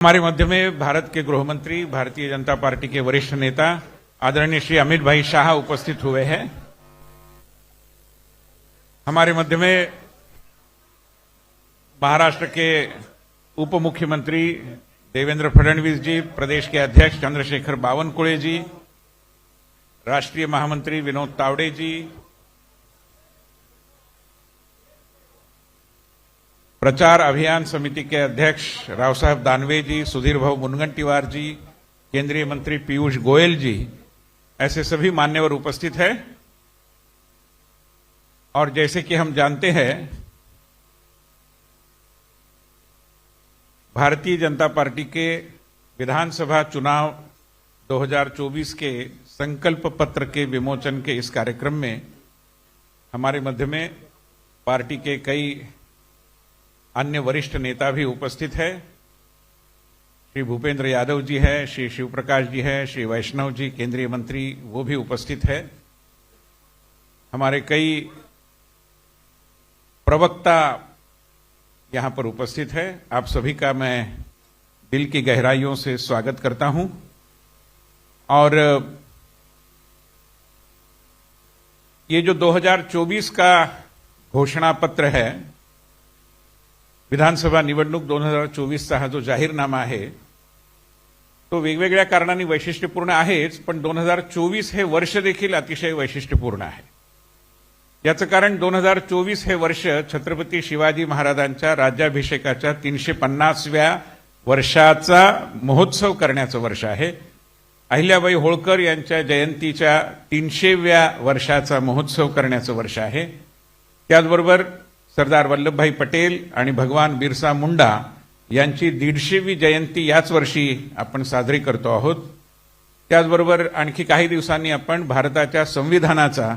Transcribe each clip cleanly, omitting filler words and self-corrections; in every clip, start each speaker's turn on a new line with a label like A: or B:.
A: हमारे मध्य में भारत के गृह मंत्री, भारतीय जनता पार्टी के वरिष्ठ नेता आदरणीय श्री अमित भाई शाह उपस्थित हुए हैं। हमारे मध्य में महाराष्ट्र के उप मुख्यमंत्री देवेंद्र फडणवीस जी, प्रदेश के अध्यक्ष चंद्रशेखर बावनकुळे जी, राष्ट्रीय महामंत्री विनोद तावडे जी, प्रचार अभियान समिति के अध्यक्ष रावसाहेब दानवे जी, सुधीर भाऊ मुनगंटीवार जी, केंद्रीय मंत्री पीयूष गोयल जी, ऐसे सभी मान्यवर उपस्थित हैं। और जैसे कि हम जानते हैं, भारतीय जनता पार्टी के विधानसभा चुनाव 2024 के संकल्प पत्र के विमोचन के इस कार्यक्रम में हमारे मध्य में पार्टी के कई अन्य वरिष्ठ नेता भी उपस्थित है। श्री भूपेंद्र यादव जी है, श्री शिवप्रकाश जी है, श्री वैष्णव जी केंद्रीय मंत्री वो भी उपस्थित है। हमारे कई प्रवक्ता यहां पर उपस्थित है। आप सभी का मैं दिल की गहराइयों से स्वागत करता हूं। और ये जो 2024 का घोषणा पत्र है, विधानसभा निवडणूक 2024चा हा जो जाहीरनामा आहे तो वेगवेगळ्या कारणांनी वैशिष्ट्यपूर्ण आहेच, पण 2024 हे वर्ष देखील अतिशय वैशिष्ट्यपूर्ण आहे। याचं कारण 2024 हे वर्ष छत्रपती शिवाजी महाराजांच्या राज्याभिषेकाच्या 350व्या वर्षाचा महोत्सव करण्याचं वर्ष आहे। अहिल्याबाई होळकर यांच्या जयंतीच्या 300व्या वर्षाचा महोत्सव करण्याचं वर्ष आहे। त्याचबरोबर सरदार वल्लभभाई पटेल आणि भगवान बिरसा मुंडा यांची 150वी जयंती याच वर्षी आपण साजरी करतो आहोत। त्याचबरोबर आणखी काही दिवसांनी आपण भारताच्या संविधानाचा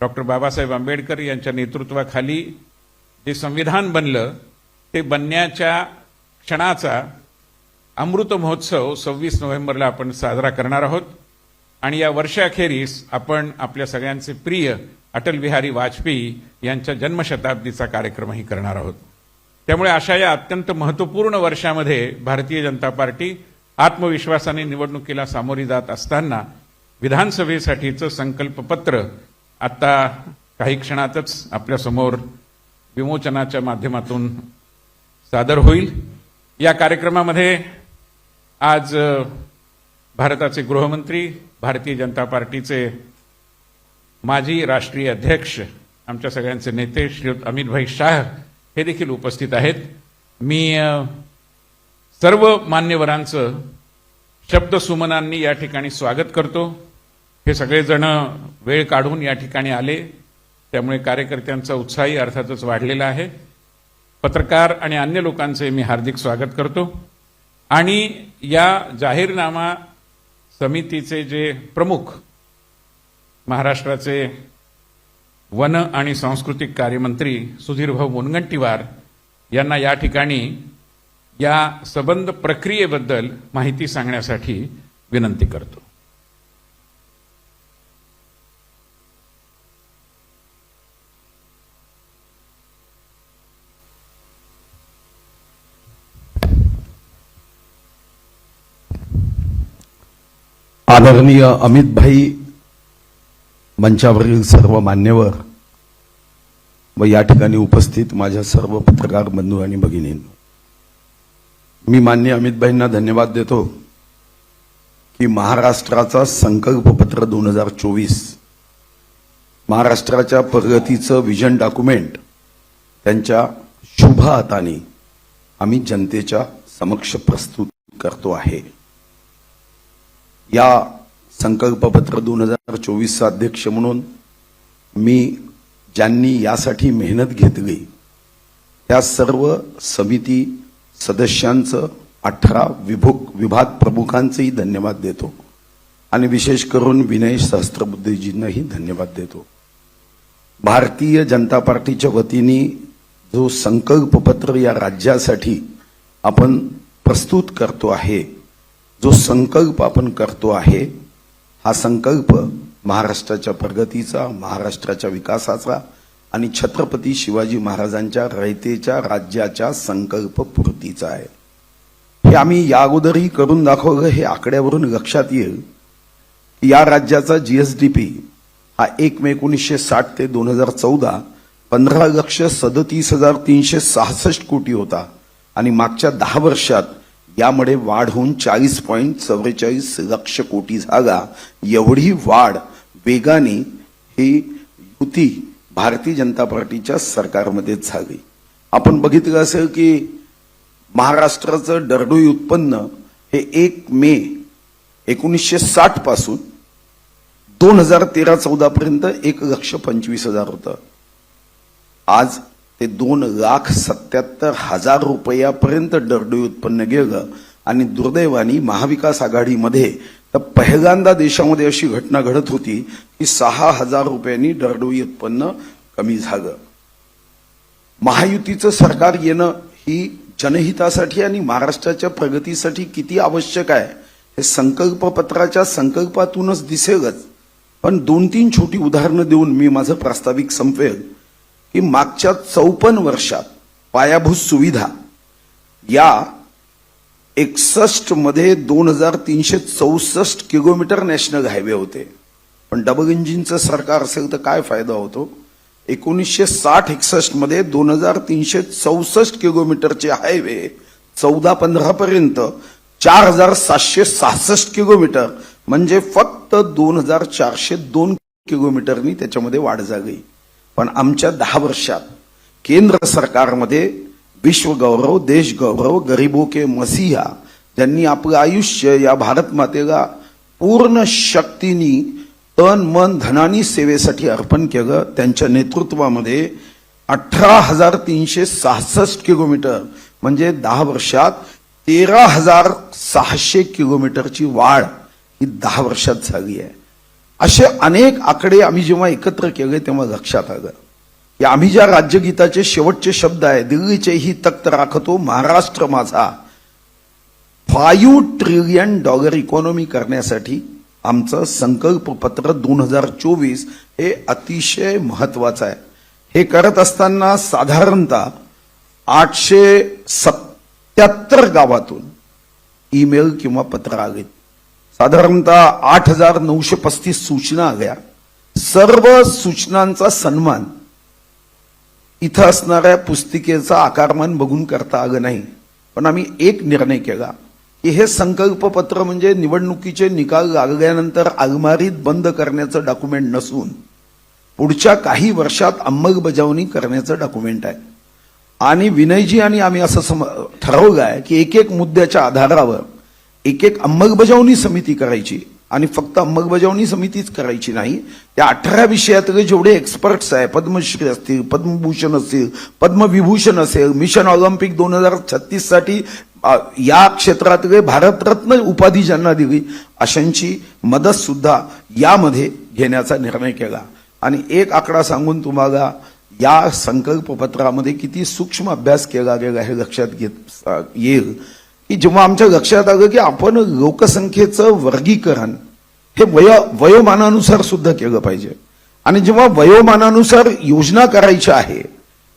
A: डॉक्टर बाबासाहेब आंबेडकर यांच्या नेतृत्वाखाली जे संविधान बनलं ते बनण्याच्या क्षणाचा अमृत महोत्सव 26 नोव्हेंबरला आपण साजरा करणार आहोत। आणि या वर्षाखेरीस आपण आपल्या सगळ्यांचे प्रिय अटल बिहारी वाजपेयी यांच्या जन्मशताब्दीचा कार्यक्रमही करणार आहोत। त्यामुळे अशा या अत्यंत महत्त्वपूर्ण वर्षामध्ये भारतीय जनता पार्टी आत्मविश्वासाने निवडणुकीला सामोरी जात असताना विधानसभेसाठीचं संकल्पपत्र आता काही क्षणातच आपल्या समोर विमोचनाच्या माध्यमातून सादर होईल। या कार्यक्रमामध्ये आज भारताचे गृहमंत्री, भारतीय जनता पार्टीचे माजी राष्ट्रीय अध्यक्ष, आमच्या सगळ्यांचे नेते श्री अमित भाई शाह हे देखील उपस्थित आहेत। मी सर्व मान्यवरांचं शब्दसुमनांनी या ठिकाणी स्वागत करतो। हे सगळेजण वेळ काढून या ठिकाणी आले, त्यामुळे कार्यकर्त्यांचा उत्साही अर्थातच वाढलेला आहे। पत्रकार आणि अन्य लोकांचे मी हार्दिक स्वागत करतो। आणि या जाहीरनामा समितीचे जे प्रमुख महाराष्ट्राचे वन आणि सांस्कृतिक कार्यमंत्री सुधीरभाऊ मुनगंटीवार यांना या ठिकाणी या सबंध प्रक्रियेबद्दल माहिती सांगण्यासाठी विनंती करतो।
B: आदरणीय अमित भाई, मंचावरील सर्व मान्यवर व या ठिकाणी उपस्थित माझ्या सर्व पत्रकार बंधू आणि भगिनींनो, मी माननीय अमित भाईंना धन्यवाद देतो की महाराष्ट्राचा संकल्पपत्र 2024 महाराष्ट्राच्या प्रगतीचं विजन डॉक्युमेंट त्यांच्या शुभ हाताने आम्ही जनतेच्या समक्ष प्रस्तुत करतो आहे। या संकल्पपत्र 2024चा अध्यक्ष म्हणून मी ज्यांनी यासाठी मेहनत घेतली त्या सर्व समिती सदस्यांचं 18 विभाग प्रमुखांचेही धन्यवाद देतो आणि विशेष करून विनय सहस्त्रबुद्धेजींनाही धन्यवाद देतो। भारतीय जनता पार्टीच्या वतीने जो संकल्पपत्र या राज्यासाठी आपण प्रस्तुत करतो आहे, जो संकल्प आपण करतो आहे, हा संकल्प महाराष्ट्राच्या प्रगतीचा, महाराष्ट्राच्या विकासाचा आणि छत्रपती शिवाजी महाराजांच्या रयतेच्या राज्याच्या संकल्प पूर्तीचा आहे। हे आम्ही या अगोदरही करून दाखवलं. हे आकड्यावरून लक्षात येईल की या राज्याचा जीएसडीपी हा 1 मे 1960 ते 2014 15,37,366 कोटी होता आणि मागच्या 10 वर्षात यामध्ये वाढ होऊन 40.44 लक्ष कोटी झाला. एवढी वाढ वेगाने ही युती भारतीय जनता पार्टीच्या सरकारमध्येच झाली. आपण बघितलं असेल की महाराष्ट्राचं दरडोई उत्पन्न हे 1 मे 1960 पासून 2013-14 पर्यंत 1,25,000 होतं. आज ते 2,77,000 रुपयापर्यंत दरडोई उत्पन्न गेलं आणि दुर्दैवाने महाविकास आघाडीमध्ये तर पहिल्यांदा देशामध्ये अशी घटना घडत होती की 6,000 रुपयांनी दरडोई उत्पन्न कमी झालं. महायुतीचं सरकार येणं ही जनहितासाठी आणि महाराष्ट्राच्या प्रगतीसाठी किती आवश्यक आहे हे संकल्पपत्राच्या संकल्पातूनच दिसेलच. पण 2-3 छोटी उदाहरणं देऊन मी माझं प्रास्ताविक संपवेल की मागच्या 54 वर्षात पायाभूत सुविधा या 61 मध्ये 2,364 किलोमीटर नॅशनल हायवे होते. पण डबल इंजिनचं सरकार असेल तर काय फायदा होतो. 1960-61 मध्ये 2,364 किलोमीटरचे हायवे 14-15 पर्यंत 4,766 किलोमीटर म्हणजे फक्त 2,402 किलोमीटरनी त्याच्यामध्ये वाढ झाली. पण आमच्या 10 वर्षात केंद्र सरकारमध्ये विश्वगौरव, देशगौरव, गरीबों के मसीहा ज्यांनी आपलं आयुष्य या भारत मातेला पूर्ण शक्तीनी तन मन धनानी सेवेसाठी अर्पण केलं, त्यांच्या नेतृत्वामध्ये 18,366 किलोमीटर म्हणजे 10 वर्षात 13,600 किलोमीटरची वाढ ही 10 वर्षात झाली आहे. असे अनेक आकडे आम्ही जेव्हा एकत्र केले तेव्हा लक्षात आलं की आम्ही ज्या राज्यगीताचे शेवटचे शब्द आहे, दिल्लीचेही तख्त राखतो महाराष्ट्र माझा, $5 ट्रिलियन इकॉनॉमी करण्यासाठी आमचं संकल्पपत्र 2024 हे अतिशय महत्वाचं आहे. हे करत असताना साधारणतः 877 गावातून ईमेल किंवा पत्र आले, साधारणतः 8,935 सूचना आल्या. सर्व सूचनांचा सन्मान इथं असणाऱ्या पुस्तिकेचा आकारमान बघून करता आलं नाही. पण आम्ही एक निर्णय केला की हे संकल्पपत्र म्हणजे निवडणुकीचे निकाल लागल्यानंतर अलमारीत बंद करण्याचं डॉक्युमेंट नसून पुढच्या काही वर्षात अंमलबजावणी करण्याचं डॉक्युमेंट आहे. आणि विनयजी आणि आम्ही असं ठरवलं आहे की एक एक मुद्द्याच्या आधारावर एक एक अंमलबजावणी समिती करायची आणि फक्त अंमलबजावणी समितीच करायची नाही, त्या 18 विषयातले जेवढे एक्सपर्ट्स आहे, पद्मश्री असतील, पद्मभूषण असतील, पद्मविभूषण असेल, मिशन ऑलिम्पिक 2036 साठी या क्षेत्रातले भारतरत्न उपाधी ज्यांना दिली अशांची मदत सुद्धा यामध्ये घेण्याचा निर्णय केला. आणि एक आकडा सांगून तुम्हाला या संकल्पपत्रामध्ये किती सूक्ष्म अभ्यास केला गेला हे लक्षात येईल की जेव्हा आमच्या लक्षात आलं की आपण लोकसंख्येचं वर्गीकरण हे वयोमानानुसार सुद्धा केलं पाहिजे. आणि जेव्हा वयोमानानुसार योजना करायची आहे,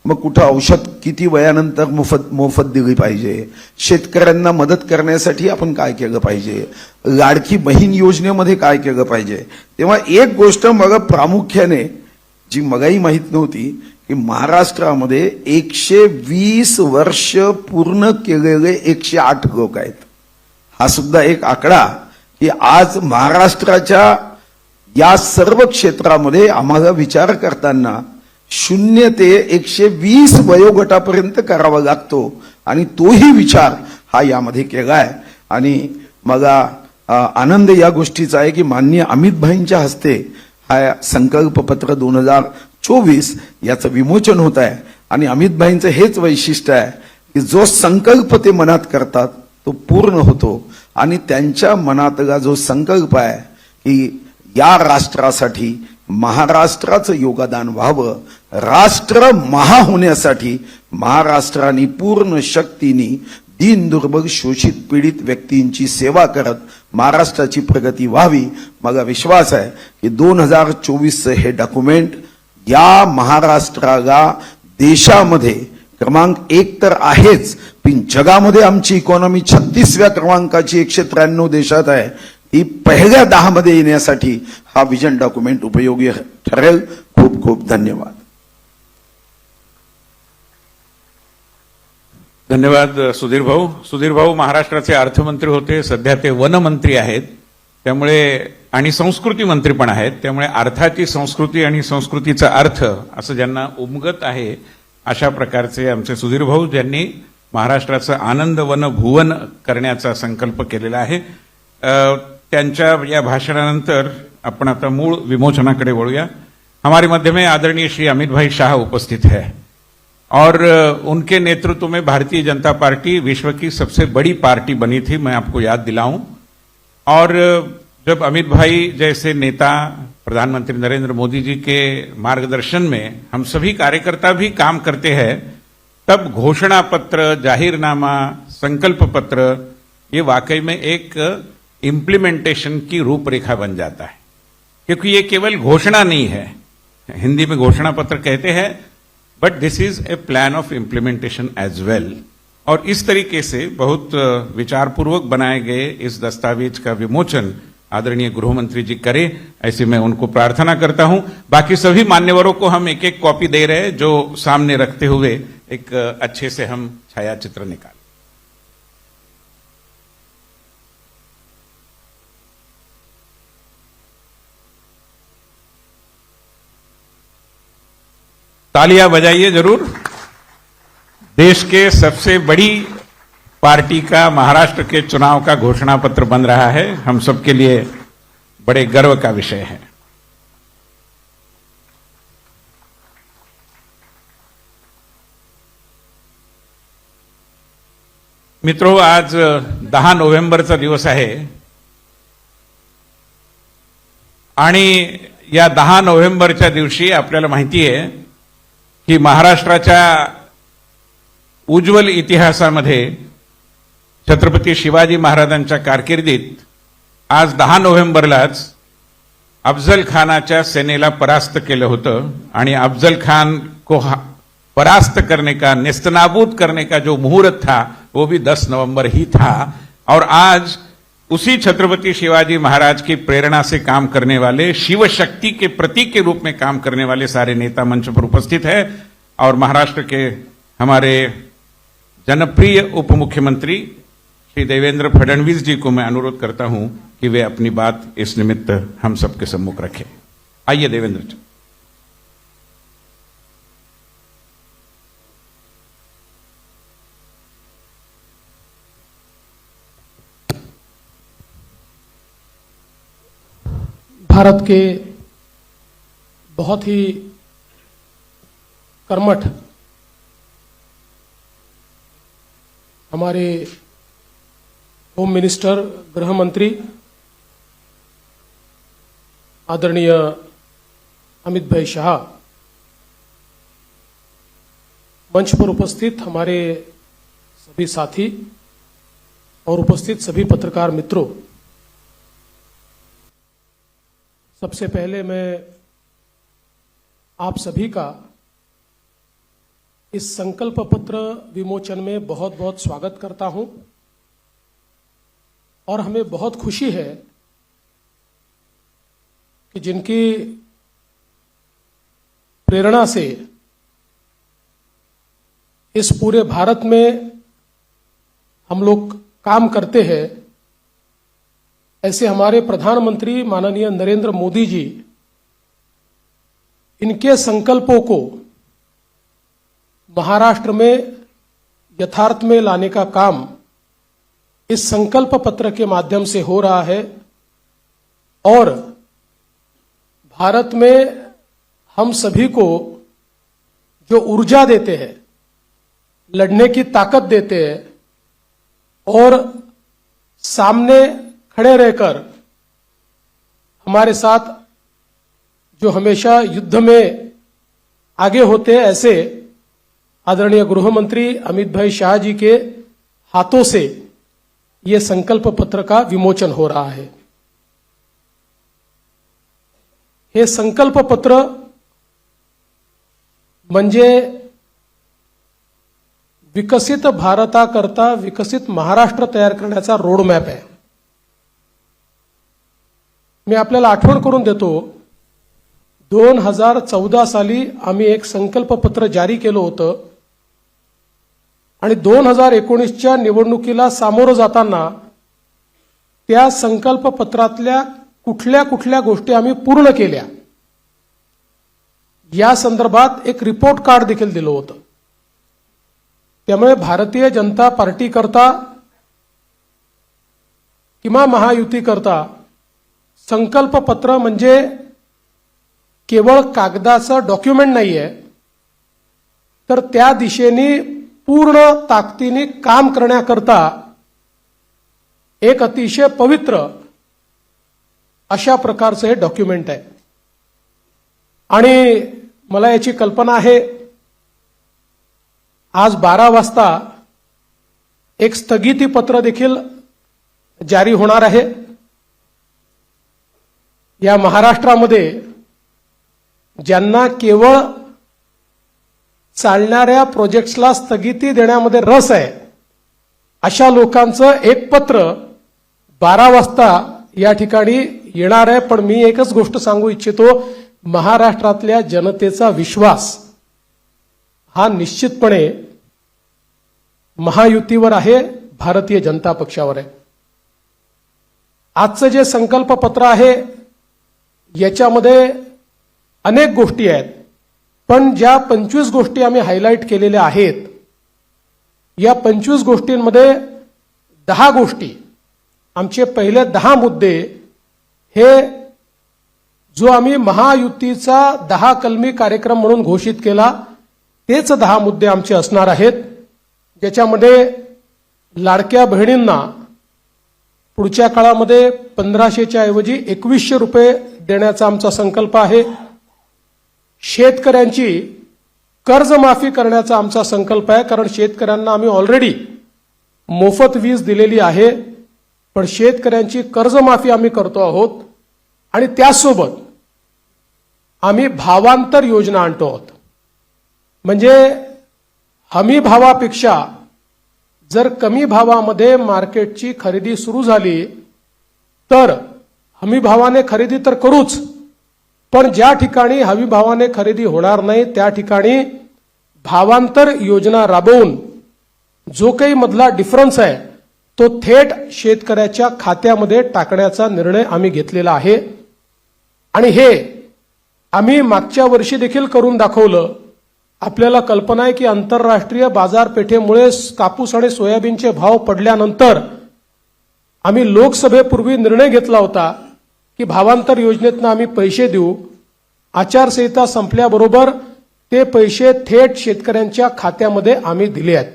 B: मग कुठं औषध किती वयानंतर मोफत दिली पाहिजे, शेतकऱ्यांना मदत करण्यासाठी आपण काय केलं पाहिजे, लाडकी बहीण योजनेमध्ये काय केलं पाहिजे, तेव्हा एक गोष्ट मला प्रामुख्याने जी मलाही माहित नव्हती की महाराष्ट्रामध्ये 120 वर्ष पूर्ण केलेले 108 लोक आहेत. हा सुद्धा एक आकडा की आज महाराष्ट्राच्या या सर्व क्षेत्रामध्ये आम्हाला विचार करताना 0 ते 120 वयोगटापर्यंत करावा लागतो आणि तोही विचार हा यामध्ये केलाय. आणि मला आनंद या गोष्टीचा आहे की माननीय अमित भाईंच्या हस्ते हा संकल्पपत्र 2024 याचं विमोचन होत आहे. आणि अमित भाईंचं हेच वैशिष्ट्य आहे की जो संकल्प ते मनात करतात तो पूर्ण होतो. आणि त्यांच्या मनातला जो संकल्प आहे की या राष्ट्रासाठी महाराष्ट्राचं योगदान व्हावं, राष्ट्र महा होण्यासाठी महाराष्ट्राने पूर्ण शक्तीने दीन दुर्बल शोषित पीडित व्यक्तींची सेवा करत महाराष्ट्राची प्रगती व्हावी. मला विश्वास आहे की 2024 हे डॉक्युमेंट या महाराष्ट्राला देशामध्ये क्रमांक 1 तर आहेच, पण जगामध्ये आमची इकॉनॉमी 36व्या क्रमांकाची 193 देशात आहे. ती पहिल्या 10 मध्ये येण्यासाठी हा विजन डॉक्युमेंट उपयोगी ठरेल. खूप खूप धन्यवाद.
A: धन्यवाद सुधीर भाऊ. सुधीर भाऊ महाराष्ट्राचे अर्थमंत्री होते, सध्या ते वनमंत्री आहेत, त्यामुळे आणि संस्कृती मंत्री पण आहेत. त्यामुळे अर्थाची संस्कृती आणि संस्कृतीचा अर्थ असं ज्यांना उमगत आहे अशा प्रकारचे आमचे सुधीर भाऊ, ज्यांनी महाराष्ट्राचं आनंद वन भुवन करण्याचा संकल्प केलेला आहे. त्यांच्या या भाषणानंतर आपण आता मूळ विमोचनाकडे वळूया. हमारे मध्य में आदरणीय श्री अमित भाई शाह उपस्थित है और उनके नेतृत्व में भारतीय जनता पार्टी विश्व की सबसे बड़ी पार्टी बनी थी, मैं आपको याद दिलाऊं. और जब अमित भाई जैसे नेता प्रधानमंत्री नरेंद्र मोदी जी के मार्गदर्शन में हम सभी कार्यकर्ता भी काम करते हैं, तब घोषणा पत्र, जाहिरनामा, संकल्प पत्र ये वाकई में एक इम्प्लीमेंटेशन की रूपरेखा बन जाता है. क्योंकि ये केवल घोषणा नहीं है, हिंदी में घोषणा पत्र कहते हैं, but this is a plan of implementation as well. और इस तरीके से बहुत विचारपूर्वक बनाए गए इस दस्तावेज का विमोचन आदरणीय गृह मंत्री जी करें, ऐसी मैं उनको प्रार्थना करता हूं. बाकी सभी मान्यवरों को हम एक एक कॉपी दे रहे हैं, जो सामने रखते हुए एक अच्छे से हम छायाचित्र निकालें. तालियां बजाइए जरूर. देश के सबसे बड़ी पार्टी का महाराष्ट्र के चुनाव का घोषणा पत्र बन रहा है, हम सबके लिए बड़े गर्व का विषय है. मित्रों, आज 10 नोव्हेंबरचा दिवस आहे आणि या 10 नोव्हेंबरच्या दिवशी आपल्याला माहिती आहे की महाराष्ट्राच्या उज्ज्वल इतिहासामध्ये छत्रपती शिवाजी महाराजांच्या कारकिर्दीत आज 10 नोव्हेंबरलाच अफजल खानाच्या सेनेला परास्त केलं होतं आणि अफजल खान को परास्त करने का, नेस्तनाबूद करने का जो मुहूर्त था वो भी 10 नवंबर ही था. और आज उसी छत्रपति शिवाजी महाराज की प्रेरणा से काम करने वाले, शिव शक्ति के प्रतीक के रूप में काम करने वाले सारे नेता मंच पर उपस्थित है. और महाराष्ट्र के हमारे जनप्रिय उप मुख्यमंत्री श्री देवेंद्र फडणवीस जी को मैं अनुरोध करता हूं कि वे अपनी बात इस निमित्त हम सबके सम्मुख रखें. आइए देवेंद्र जी.
C: भारत के बहुत ही कर्मठ हमारे होम मिनिस्टर, गृह मंत्री आदरणीय अमित भाई शाह, मंच पर उपस्थित हमारे सभी साथी और उपस्थित सभी पत्रकार मित्रों, सबसे पहले मैं आप सभी का इस संकल्प पत्र विमोचन में बहुत बहुत स्वागत करता हूं. और हमें बहुत खुशी है कि जिनकी प्रेरणा से इस पूरे भारत में हम लोग काम करते हैं, ऐसे हमारे प्रधानमंत्री माननीय नरेंद्र मोदी जी, इनके संकल्पों को महाराष्ट्र में यथार्थ में लाने का काम इस संकल्प पत्र के माध्यम से हो रहा है. और भारत में हम सभी को जो ऊर्जा देते हैं, लड़ने की ताकत देते हैं और सामने खड़े रहकर हमारे साथ जो हमेशा युद्ध में आगे होते हैं, ऐसे आदरणीय गृह मंत्री अमित भाई शाह जी के हाथों से ये संकल्प पत्र का विमोचन हो रहा है. हे संकल्प पत्र म्हणजे विकसित भारताकरता विकसित महाराष्ट्र तयार करण्याचा रोडमॅप आहे. मी आपल्याला आठवण करून देतो, 2014 साली आम्ही एक संकल्पपत्र जारी केलं होतं आणि 2019च्या निवडणुकीला सामोरं जाताना त्या संकल्पपत्रातल्या कुठल्या कुठल्या गोष्टी आम्ही पूर्ण केल्या या संदर्भात एक रिपोर्ट कार्ड देखील दिलं होतं. त्यामुळे भारतीय जनता पार्टी करता किंवा महायुती करता संकल्पपत्र म्हणजे केवळ कागदाचं डॉक्युमेंट नाहीये, तर त्या दिशेने पूर्ण ताकदीने काम करण्याकरता एक अतिशय पवित्र अशा प्रकारचं हे डॉक्युमेंट आहे. आणि मला याची कल्पना आहे, आज 12 वाजता एक स्थगिती पत्र देखील जारी होणार आहे. या महाराष्ट्रामध्ये ज्यांना केवळ चालणाऱ्या प्रोजेक्ट्सला स्थगिती देण्यामध्ये रस आहे, अशा लोकांचं एक पत्र 12 वाजता या ठिकाणी येणार आहे. पण मी एकच गोष्ट सांगू इच्छितो, महाराष्ट्रातल्या जनतेचा विश्वास हा निश्चितपणे महायुतीवर आहे, भारतीय जनता पक्षावर आहे. आजचं जे संकल्पपत्र आहे याच्यामध्ये अनेक गोष्टी आहेत, पण ज्या 25 गोष्टी आम्ही हायलाईट केलेल्या आहेत, या 25 गोष्टींमध्ये 10 गोष्टी, आमचे पहिले 10 मुद्दे हे जो आम्ही महायुतीचा 10 कलमी कार्यक्रम म्हणून घोषित केला तेच 10 मुद्दे आमचे असणार आहेत. ज्याच्यामध्ये लाडक्या बहिणींना पुढच्या काळामध्ये 1500च्या ऐवजी 2100 रुपये देण्याचा आमचा संकल्प आहे. शेतकऱ्यांची कर्जमाफी करण्याचा आमचा संकल्प आहे, कारण शेतकऱ्यांना आम्ही ऑलरेडी मोफत वीज दिलेली आहे, पण शेतकऱ्यांची कर्जमाफी आम्ही करतो आहोत. आणि त्यासोबत आम्ही भावांतर योजना आणतो आहोत. म्हणजे हमी भावापेक्षा जर कमी भावामध्ये मार्केटची खरेदी सुरू झाली तर हमी भावाने खरेदी तर करूच, पण ज्या ठिकाणी हमी भावाने खरेदी होणार नाही त्या ठिकाणी भावांतर योजना राबवून जो काही मधला डिफरन्स आहे तो थेट शेतकऱ्याच्या खात्यामध्ये टाकण्याचा निर्णय आम्ही घेतलेला आहे. आणि हे आम्ही मागच्या वर्षी देखील करून दाखवलं. आपल्याला कल्पना आहे की आंतरराष्ट्रीय बाजारपेठेमुळे कापूस आणि सोयाबीनचे भाव पडल्यानंतर आम्ही लोकसभेपूर्वी निर्णय घेतला होता की भावांतर योजनेतनं आम्ही पैसे देऊ. आचारसंहिता संपल्याबरोबर ते पैसे थेट शेतकऱ्यांच्या खात्यामध्ये आम्ही दिले आहेत.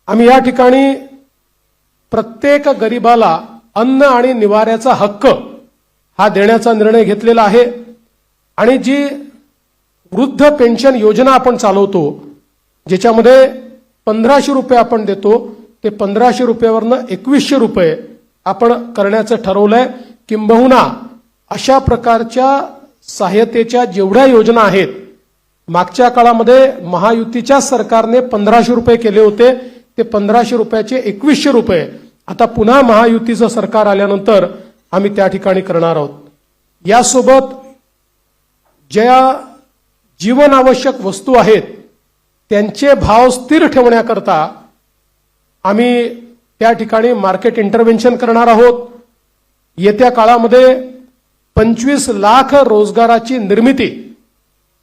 C: आम्ही या ठिकाणी प्रत्येक गरिबाला अन्न आणि निवाऱ्याचा हक्क हा देण्याचा निर्णय घेतलेला आहे. आणि जी वृद्ध पेन्शन योजना आपण चालवतो, ज्याच्यामध्ये 1500 रुपये आपण देतो, ते 1500 रुपयावरनं 2100 रुपये आपण करण्याचं ठरवलंय. किंबहुना अशा प्रकारच्या सहाय्यतेच्या जेवढ्या योजना आहेत, मागच्या काळामध्ये महायुतीच्या सरकारने 1500 रुपये केले होते, ते 1500 रुपयाचे 2100 रुपये आता पुन्हा महायुतीचं सरकार आल्यानंतर आम्ही त्या ठिकाणी करणार आहोत. यासोबत ज्या जीवनावश्यक वस्तू आहेत त्यांचे भाव स्थिर ठेवण्याकरता आम्ही त्या ठिकाणी मार्केट इंटरव्हेन्शन करणार आहोत. येत्या काळामध्ये 25 लाख रोजगाराची निर्मिती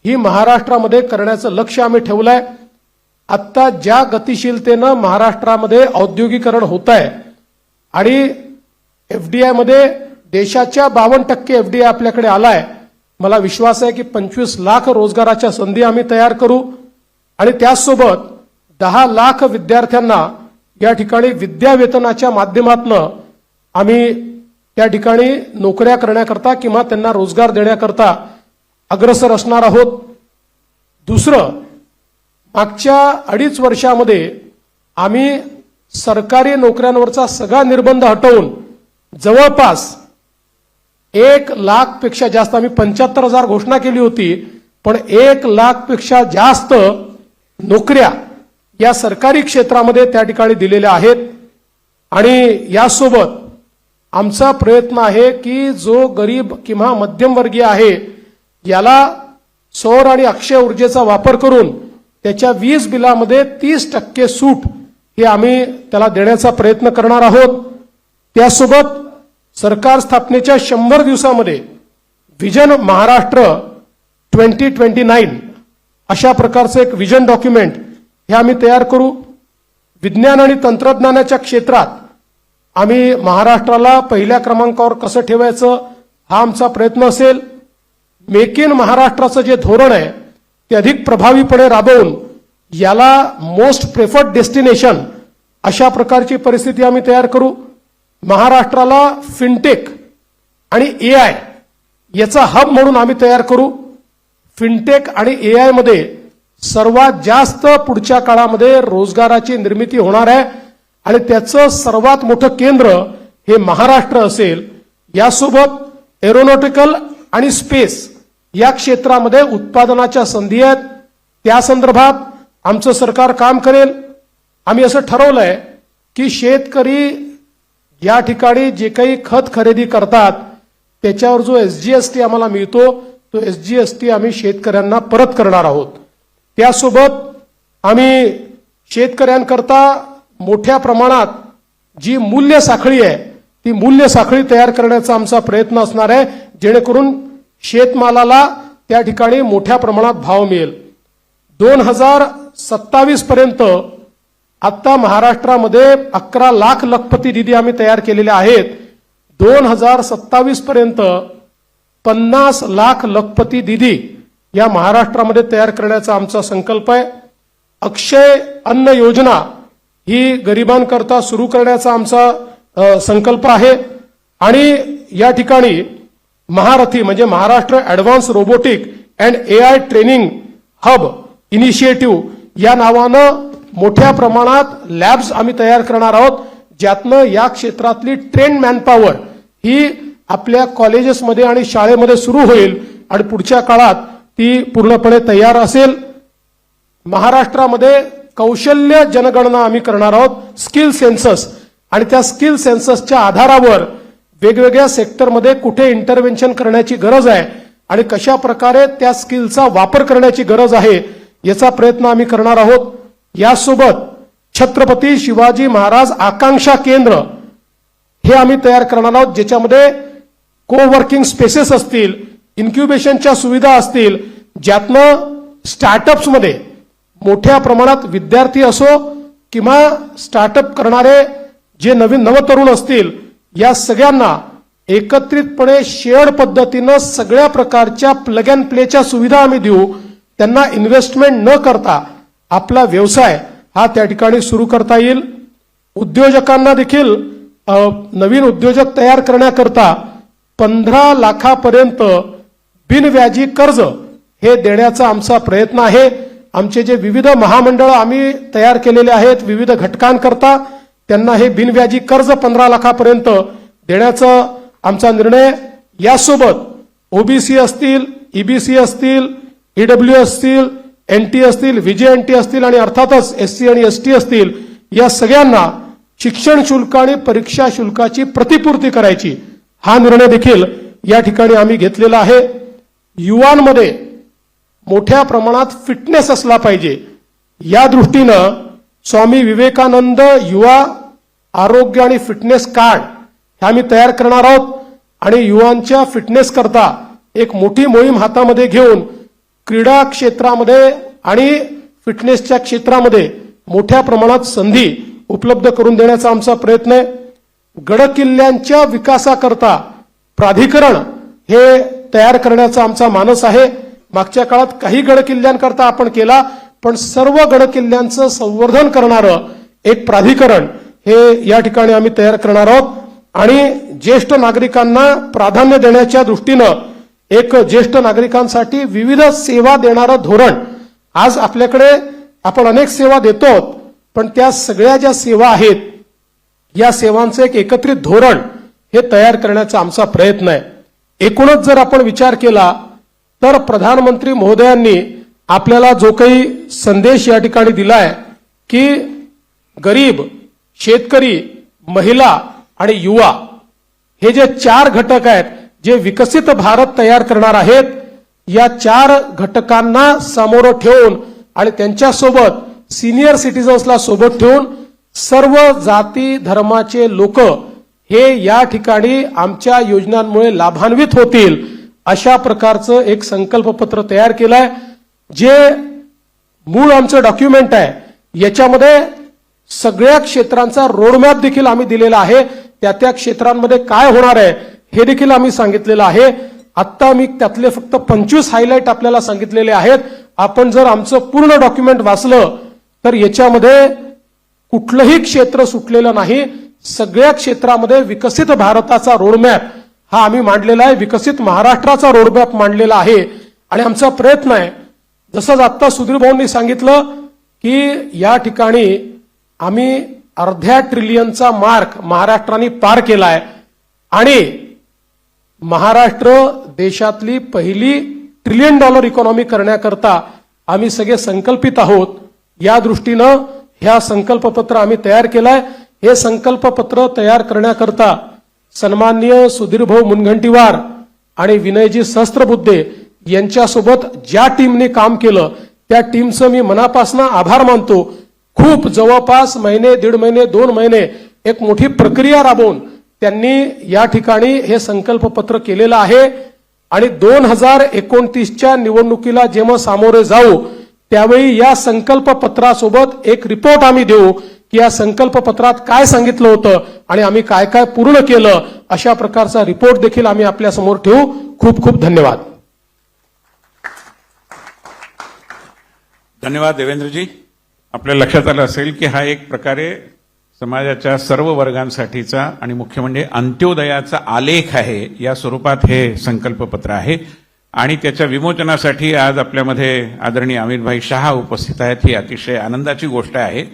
C: ही महाराष्ट्रामध्ये करण्याचं लक्ष्य आम्ही ठेवलंय. आत्ता ज्या गतिशीलतेनं महाराष्ट्रामध्ये औद्योगिकरण होत आहे आणि एफडीआय मध्ये देशाच्या 52% एफडीआय आपल्याकडे आलाय, मला विश्वास आहे की 25 लाख रोजगाराच्या संधी आम्ही तयार करू. आणि त्याचसोबत 10 लाख विद्यार्थ्यांना या ठिकाणी विद्यावेतनाच्या माध्यमातून आम्ही त्या ठिकाणी नोकऱ्या करण्याकरता किंवा त्यांना रोजगार देण्याकरता अग्रसर असणार आहोत. दुसरं, मागच्या 2.5 वर्षामध्ये आम्ही सरकारी नोकऱ्यांवरचा सगळा निर्बंध हटवून जवळपास 1 लाखपेक्षा जास्त, आम्ही 75,000 घोषणा केली होती, पण 1 लाखपेक्षा जास्त नोकऱ्या या सरकारी क्षेत्रामध्ये त्या ठिकाणी दिलेल्या आहेत आणि यासोबत आमचा प्रयत्न आहे की जो गरीब किंवा मध्यमवर्गीय आहे याला सौर आणि अक्षय ऊर्जेचा वापर करून त्याच्या वीज बिलामध्ये 30% सूट हे आम्ही त्याला देण्याचा प्रयत्न करणार आहोत। त्यासोबत सरकार स्थापनेच्या 100 दिवसामध्ये विजन महाराष्ट्र 2029 अशा प्रकारचं एक विजन डॉक्युमेंट हे आम्ही तयार करू। विज्ञान आणि तंत्रज्ञानाच्या क्षेत्रात आम्ही महाराष्ट्राला पहिल्या क्रमांकावर कसं ठेवायचं हा आमचा प्रयत्न असेल। मेक इन महाराष्ट्राचं जे धोरण आहे ते अधिक प्रभावीपणे राबवून याला मोस्ट प्रेफर्ड डेस्टिनेशन अशा प्रकारची परिस्थिती आम्ही तयार करू। महाराष्ट्राला फिनटेक आणि एआय याचा हब म्हणून आम्ही तयार करू। फिनटेक आणि एआय मध्ये सर्वात जास्त पुढच्या काळामध्ये रोजगाराची निर्मिती होणार आहे आणि त्याचं सर्वात मोठं केंद्र हे महाराष्ट्र असेल। यासोबत एरोनॉटिकल आणि स्पेस या क्षेत्रामध्ये उत्पादनाच्या संधी आहेत, त्या संदर्भात आमचं सरकार काम करेल। आम्ही असं ठरवलंय की शेतकरी या ठिकाणी जे काही खत खरेदी करतात त्याच्यावर जो एसजीएसटी आम्हाला मिळतो तो एसजीएसटी आम्ही शेतकऱ्यांना परत करणार आहोत। त्यासोबत आम्ही शेतकऱ्यांकरता मोठ्या प्रमाणात जी मूल्य साखळी आहे ती मूल्य साखळी तयार करण्याचा आमचा प्रयत्न असणार आहे जेणेकरून शेतमालाला त्या ठिकाणी मोठ्या प्रमाणात भाव मिळेल। 2027 पर्यंत आता महाराष्ट्रामध्ये 11 लाख लखपती निधी आम्ही तयार केलेले आहेत। 2027 पर्यंत 50 लाख लखपती निधी या महाराष्ट्रामध्ये तयार करण्याचा आमचा संकल्प आहे। अक्षय अन्न योजना ही गरिबांकरता सुरू करण्याचा आमचा संकल्प आहे आणि या ठिकाणी महारथी म्हणजे Maharashtra advance robotic and AI training hub initiative या नावानं मोठ्या प्रमाणात लॅब्स आम्ही तयार करणार आहोत ज्यातनं या क्षेत्रातली ट्रेन मॅनपॉवर ही आपल्या कॉलेजेसमध्ये आणि शाळेमध्ये सुरू होईल आणि पुढच्या काळात ती पूर्णपणे तयार असेल। महाराष्ट्रामध्ये कौशल्य जनगणना आम्ही करणार आहोत, स्किल सेन्सस, आणि त्या स्किल सेन्ससच्या आधारावर वेगवेगळ्या सेक्टरमध्ये कुठे इंटरव्हेन्शन करण्याची गरज आहे आणि कशा प्रकारे त्या स्किलचा वापर करण्याची गरज आहे याचा प्रयत्न आम्ही करणार आहोत। यासोबत छत्रपती शिवाजी महाराज आकांक्षा केंद्र हे आम्ही तयार करणार आहोत ज्याच्यामध्ये कोवर्किंग स्पेसेस असतील, इन्क्युबेशनच्या सुविधा असतील, ज्यातनं स्टार्टअप्समध्ये मोठ्या प्रमाणात विद्यार्थी असो किंवा स्टार्टअप करणारे जे नवीन नवतरुण असतील या सगळ्यांना एकत्रितपणे शेअर्ड पद्धतीनं सगळ्या प्रकारच्या प्लग अँड प्लेच्या सुविधा आम्ही देऊ। त्यांना इन्व्हेस्टमेंट न करता आपला व्यवसाय हा त्या ठिकाणी सुरू करता येईल। उद्योजकांना देखील नवीन उद्योजक तयार करण्याकरता 15 लाखापर्यंत बिनव्याजी कर्ज हे देण्याचा आमचा प्रयत्न आहे। आमचे जे विविध महामंडळ आम्ही तयार केलेले आहेत विविध घटकांकरता त्यांना हे बिनव्याजी कर्ज 15 लाखापर्यंत देण्याचा आमचा निर्णय। यासोबत ओबीसी असतील, ईबीसी असतील, ईडब्ल्यू असतील, एनटी असतील, व्हीजेएनटी असतील आणि अर्थातच एससी आणि एसटी असतील या सगळ्यांना शिक्षण शुल्क आणि परीक्षा शुल्काची प्रतिपूर्ती करायची हा निर्णय देखील या ठिकाणी आम्ही घेतलेला आहे। युवांमध्ये मोठ्या प्रमाणात फिटनेस असला पाहिजे या दृष्टीनं स्वामी विवेकानंद युवा आरोग्य आणि फिटनेस कार्ड हे आम्ही तयार करणार आहोत आणि युवांच्या फिटनेस करता एक मोठी मोहीम हातामध्ये घेऊन क्रीडा क्षेत्रामध्ये आणि फिटनेसच्या क्षेत्रामध्ये मोठ्या प्रमाणात संधी उपलब्ध करून देण्याचा आमचा प्रयत्न आहे। गडकिल्ल्यांच्या विकासाकरता प्राधिकरण हे तयार करण्याचा आमचा मानस आहे। मागच्या काळात काही गडकिल्ल्यांकरता आपण केला पण सर्व गडकिल्ल्यांचं संवर्धन करणारं एक प्राधिकरण हे या ठिकाणी आम्ही तयार करणार आहोत आणि ज्येष्ठ नागरिकांना प्राधान्य देण्याच्या दृष्टीनं एक ज्येष्ठ नागरिकांसाठी विविध सेवा देणारं धोरण आज आपल्याकडे आपण अनेक सेवा देतो पण त्या सगळ्या ज्या सेवा आहेत या सेवांचं एक एकत्रित धोरण हे तयार करण्याचा आमचा प्रयत्न आहे। एकूणच जर आपण विचार केला तर प्रधानमंत्री महोदयांनी आपल्याला जो काही संदेश या ठिकाणी दिलाय की गरीब, शेतकरी, महिला आणि युवा हे जे 4 घटक आहेत जे विकसित भारत तयार करणार आहेत, या 4 घटकांना समोर ठेवून आणि त्यांच्यासोबत सिनियर सिटीजन्सला सोबत ठेवून सर्व जाती धर्माचे लोक हे या ठिकाणी आमच्या योजनांमुळे लाभान्वित होतील अशा प्रकारचं एक संकल्पपत्र तयार केलंय. जे मूळ आमचं डॉक्युमेंट आहे याच्यामध्ये सगळ्या क्षेत्रांचा रोडमॅप देखील आम्ही दिलेला आहे. त्या क्षेत्रांमध्ये काय होणार आहे हे देखील आम्ही सांगितलेलं आहे. आता मी त्यातले फक्त 25 हायलाइट आपल्याला सांगितलेले आहेत. आपण जर आमचं पूर्ण डॉक्युमेंट वाचलं तर याच्यामध्ये कुठलंही क्षेत्र सुटलेलं नाही. सगळ्या क्षेत्रामध्ये विकसित भारताचा रोडमॅप हा आम्ही मांडलेला आहे. विकसित महाराष्ट्राचा रोडमॅप मांडलेला आहे. आणि आमचा प्रयत्न आहे, जसं आता सुधीर भाऊंनी सांगितलं की या ठिकाणी आम्ही अर्ध्या ट्रिलियनचा मार्क महाराष्ट्राने पार केलाय आणि महाराष्ट्र देशातली पहिली $1 ट्रिलियन इकॉनॉमी करण्याकरता आम्ही सगळे संकल्पित आहोत. या दृष्टीनं ह्या संकल्पपत्र आम्ही तयार केलंय. हे संकल्पपत्र तयार करण्याकरता सन्माननीय सुधीरभाऊ मुनगंटीवार आणि विनयजी सहस्त्रबुद्धे यांच्यासोबत ज्या टीमने काम केलं त्या टीमचं मी मनापासून आभार मानतो. खूप जवळपास महिने, 1.5 महिने, 2 महिने एक मोठी प्रक्रिया राबवून त्यांनी या ठिकाणी हे संकल्पपत्र केलेलं आहे. आणि 2029च्या निवडणुकीला जेव्हा सामोरे जाऊ त्यावेळी या संकल्पपत्रासोबत एक रिपोर्ट आम्ही देऊ की या संकल्पपत्रात काय सांगितलं होतं आणि आम्ही काय काय पूर्ण केलं, अशा प्रकारचा रिपोर्ट देखील आम्ही आपल्या समोर ठेवू. खूप खूप धन्यवाद.
A: धन्यवाद देवेंद्रजी. आपल्या लक्षात आलं असेल की हा एक प्रकारे समाजाच्या सर्व वर्गांसाठीचा आणि मुख्य म्हणजे अंत्योदयाचा आलेख आहे या स्वरूपात हे संकल्पपत्र आहे. आणि त्याच्या विमोचनासाठी आज आपल्यामध्ये आदरणीय अमितभाई शहा उपस्थित आहेत. ही अतिशय आनंदाची गोष्ट आहे.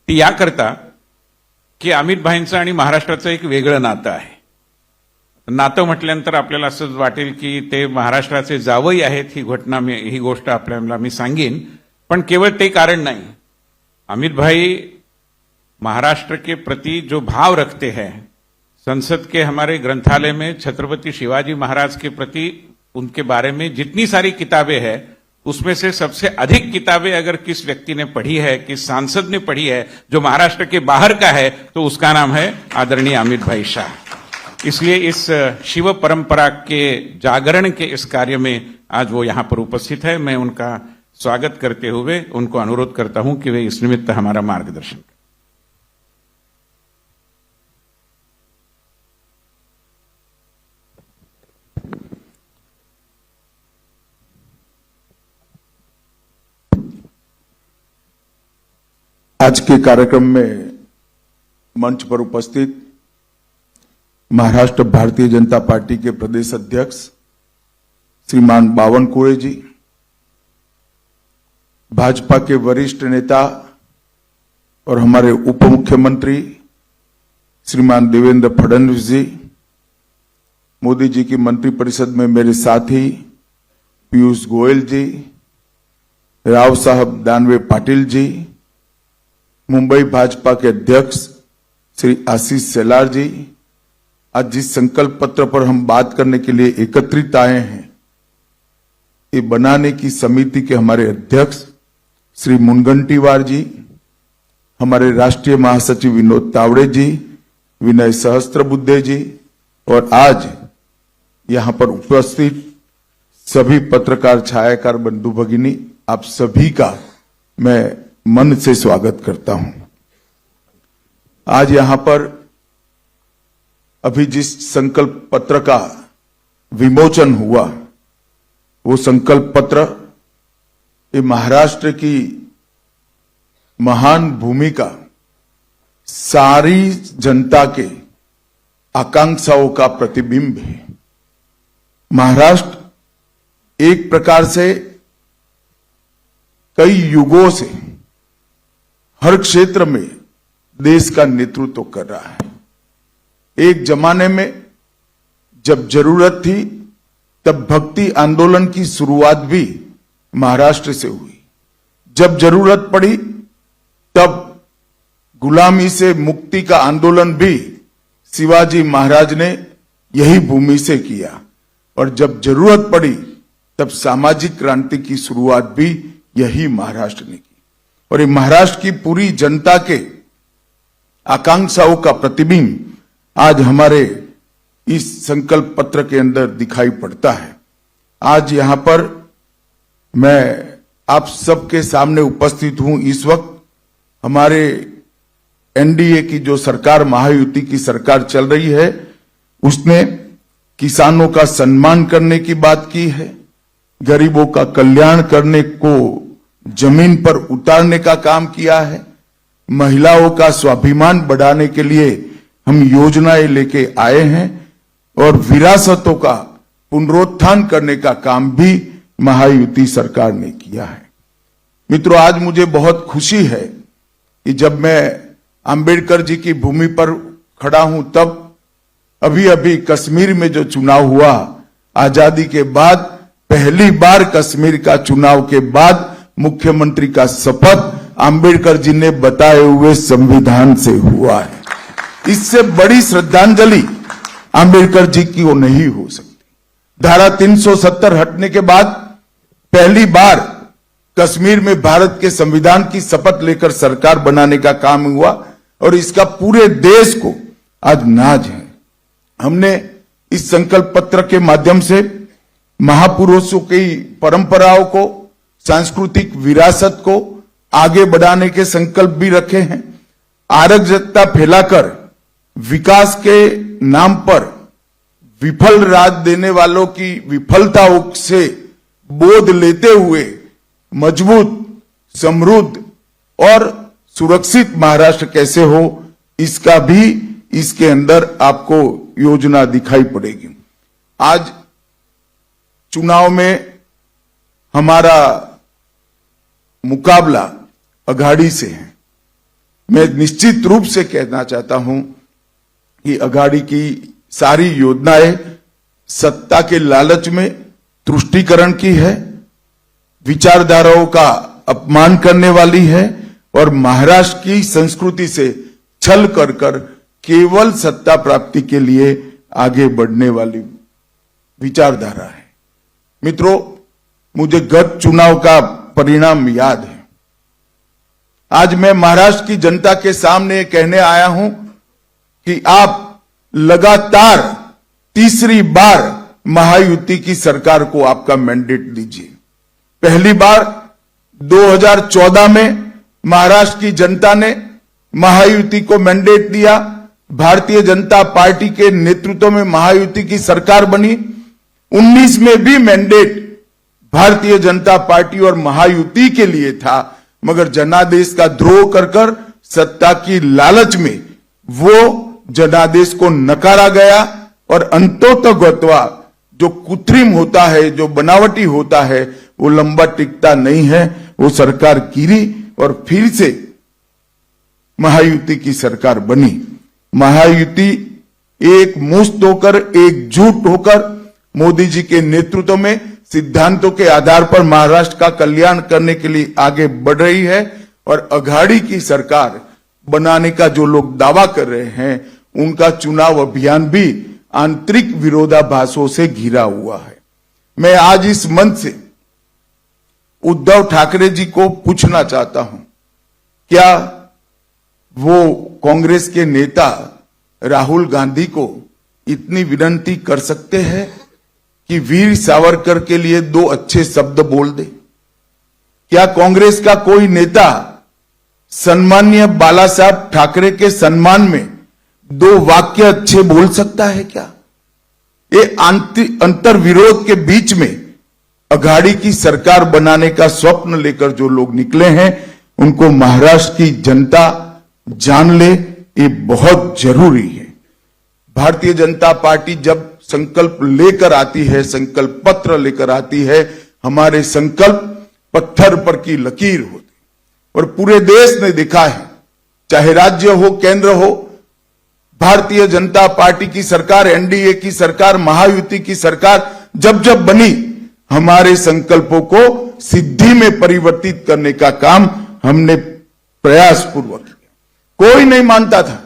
A: ती याकरता की अमितभाईंचं आणि महाराष्ट्राचं एक वेगळं नातं आहे. नातं म्हटल्यानंतर आपल्याला असं वाटेल की ते महाराष्ट्राचे जावई आहेत. ही गोष्ट आपल्याला मी सांगेन, पण केवळ ते कारण नाही. अमित भाई महाराष्ट्र के प्रति जो भाव रखते हैं, संसद के हमारे ग्रंथालय में छत्रपति शिवाजी महाराज के प्रति उनके बारे में जितनी सारी किताबें हैं उसमें से सबसे अधिक किताबें अगर किस व्यक्ति ने पढ़ी है, किस सांसद ने पढ़ी है जो महाराष्ट्र के बाहर का है, तो उसका नाम है आदरणीय अमित भाई शाह. इसलिए इस शिव परंपरा के जागरण के इस कार्य में आज वो यहां पर उपस्थित है. मैं उनका स्वागत करते हुए उनको अनुरोध करता हूं कि वे इस निमित्त हमारा मार्गदर्शन करें.
D: आज के कार्यक्रम में मंच पर उपस्थित महाराष्ट्र भारतीय जनता पार्टी के प्रदेश अध्यक्ष श्रीमान बावनकुळे जी, भाजपा के वरिष्ठ नेता और हमारे उप मुख्यमंत्री श्रीमान देवेंद्र फडणवीस जी, मोदी जी की मंत्रिपरिषद में मेरे साथी पीयूष गोयल जी, राव साहब दानवे पाटिल जी, मुंबई भाजपा के अध्यक्ष श्री आशीष शेलार जी, आज जिस संकल्प पत्र पर हम बात करने के लिए एकत्रित आए हैं, ये बनाने की समिति के हमारे अध्यक्ष श्री मुनगंटीवार जी, हमारे राष्ट्रीय महासचिव विनोद तावड़े जी, विनय सहस्त्रबुद्धे जी और आज यहां पर उपस्थित सभी पत्रकार छायाकार बंधु भगिनी, आप सभी का मैं मन से स्वागत करता हूं. आज यहां पर अभी जिस संकल्प पत्र का विमोचन हुआ, वो संकल्प पत्र ये महाराष्ट्र की महान भूमिका, सारी जनता के आकांक्षाओं का प्रतिबिंब है. महाराष्ट्र एक प्रकार से कई युगों से हर क्षेत्र में देश का नेतृत्व कर रहा है. एक जमाने में जब जरूरत थी तब भक्ति आंदोलन की शुरुआत भी महाराष्ट्र से हुई. जब जरूरत पड़ी तब गुलामी से मुक्ति का आंदोलन भी शिवाजी महाराज ने यही भूमि से किया, और जब जरूरत पड़ी तब सामाजिक क्रांति की शुरुआत भी यही महाराष्ट्र ने की। और ये महाराष्ट्र की पूरी जनता के आकांक्षाओं का प्रतिबिंब आज हमारे इस संकल्प पत्र के अंदर दिखाई पड़ता है। आज यहां पर मैं आप सबके सामने उपस्थित हूं। इस वक्त हमारे एनडीए की जो सरकार, महायुति की सरकार चल रही है, उसने किसानों का सम्मान करने की बात की है, गरीबों का कल्याण करने को जमीन पर उतारने का काम किया है, महिलाओं का स्वाभिमान बढ़ाने के लिए हम योजनाएं लेके आए हैं, और विरासतों का पुनरुत्थान करने का काम भी महायुति सरकार ने किया है। मित्रों, आज मुझे बहुत खुशी है कि जब मैं अंबेडकर जी की भूमि पर खड़ा हूं, तब अभी अभी कश्मीर में जो चुनाव हुआ, आजादी के बाद पहली बार कश्मीर का चुनाव के बाद मुख्यमंत्री का शपथ अंबेडकर जी ने बताए हुए संविधान से हुआ है। इससे बड़ी श्रद्धांजलि अंबेडकर जी की वो नहीं हो सकती। धारा 370 हटने के बाद पहली बार कश्मीर में भारत के संविधान की शपथ लेकर सरकार बनाने का काम हुआ, और इसका पूरे देश को आज नाज है। हमने इस संकल्प पत्र के माध्यम से महापुरुषों की परंपराओं को, सांस्कृतिक विरासत को आगे बढ़ाने के संकल्प भी रखे हैं। अराजकता फैलाकर विकास के नाम पर विफल राज देने वालों की विफलताओं से बोध लेते हुए मजबूत, समृद्ध और सुरक्षित महाराष्ट्र कैसे हो, इसका भी इसके अंदर आपको योजना दिखाई पड़ेगी। आज चुनाव में हमारा मुकाबला अघाड़ी से है। मैं निश्चित रूप से कहना चाहता हूं कि अघाड़ी की सारी योजनाएं सत्ता के लालच में तुष्टीकरण की है, विचारधाराओं का अपमान करने वाली है, और महाराष्ट्र की संस्कृति से छल कर केवल सत्ता प्राप्ति के लिए आगे बढ़ने वाली विचारधारा है। मित्रों, मुझे गत चुनाव का परिणाम याद है। आज मैं महाराष्ट्र की जनता के सामने कहने आया हूं कि आप लगातार तीसरी बार महायुति की सरकार को आपका मैंडेट दीजिए। पहली बार 2014 में महाराष्ट्र की जनता ने महायुति को मैंडेट दिया, भारतीय जनता पार्टी के नेतृत्व में महायुति की सरकार बनी। 19 में भी मैंडेट भारतीय जनता पार्टी और महायुति के लिए था, मगर जनादेश का द्रोह कर सत्ता की लालच में वो जनादेश को नकारा गया, और अंतोतगत्वा जो कृत्रिम होता है, जो बनावटी होता है, वो लंबा टिकता नहीं है। वो सरकार गिरी और फिर से महायुति की सरकार बनी। महायुति एक मुश्त होकर, एकजुट होकर मोदी जी के नेतृत्व में सिद्धांतों के आधार पर महाराष्ट्र का कल्याण करने के लिए आगे बढ़ रही है, और अघाड़ी की सरकार बनाने का जो लोग दावा कर रहे हैं, उनका चुनाव अभियान भी आंतरिक विरोधाभासों से घिरा हुआ है। मैं आज इस मंच से उद्धव ठाकरे जी को पूछना चाहता हूं, क्या वो कांग्रेस के नेता राहुल गांधी को इतनी विनती कर सकते हैं कि वीर सावरकर के लिए 2 अच्छे शब्द बोल दे? क्या कांग्रेस का कोई नेता सम्मानीय बाला साहब ठाकरे के सम्मान में 2 वाक्य अच्छे बोल सकता है क्या? ये अंतर विरोध के बीच में अघाड़ी की सरकार बनाने का स्वप्न लेकर जो लोग निकले हैं, उनको महाराष्ट्र की जनता जान ले, ये बहुत जरूरी है। भारतीय जनता पार्टी जब संकल्प लेकर आती है, संकल्प पत्र लेकर आती है, हमारे संकल्प पत्थर पर की लकीर होती, और पूरे देश ने देखा है, चाहे राज्य हो, केंद्र हो, भारतीय जनता पार्टी की सरकार, एनडीए की सरकार, महायुति की सरकार जब जब बनी, हमारे संकल्पों को सिद्धि में परिवर्तित करने का काम हमने प्रयास पूर्वक किया। कोई नहीं मानता था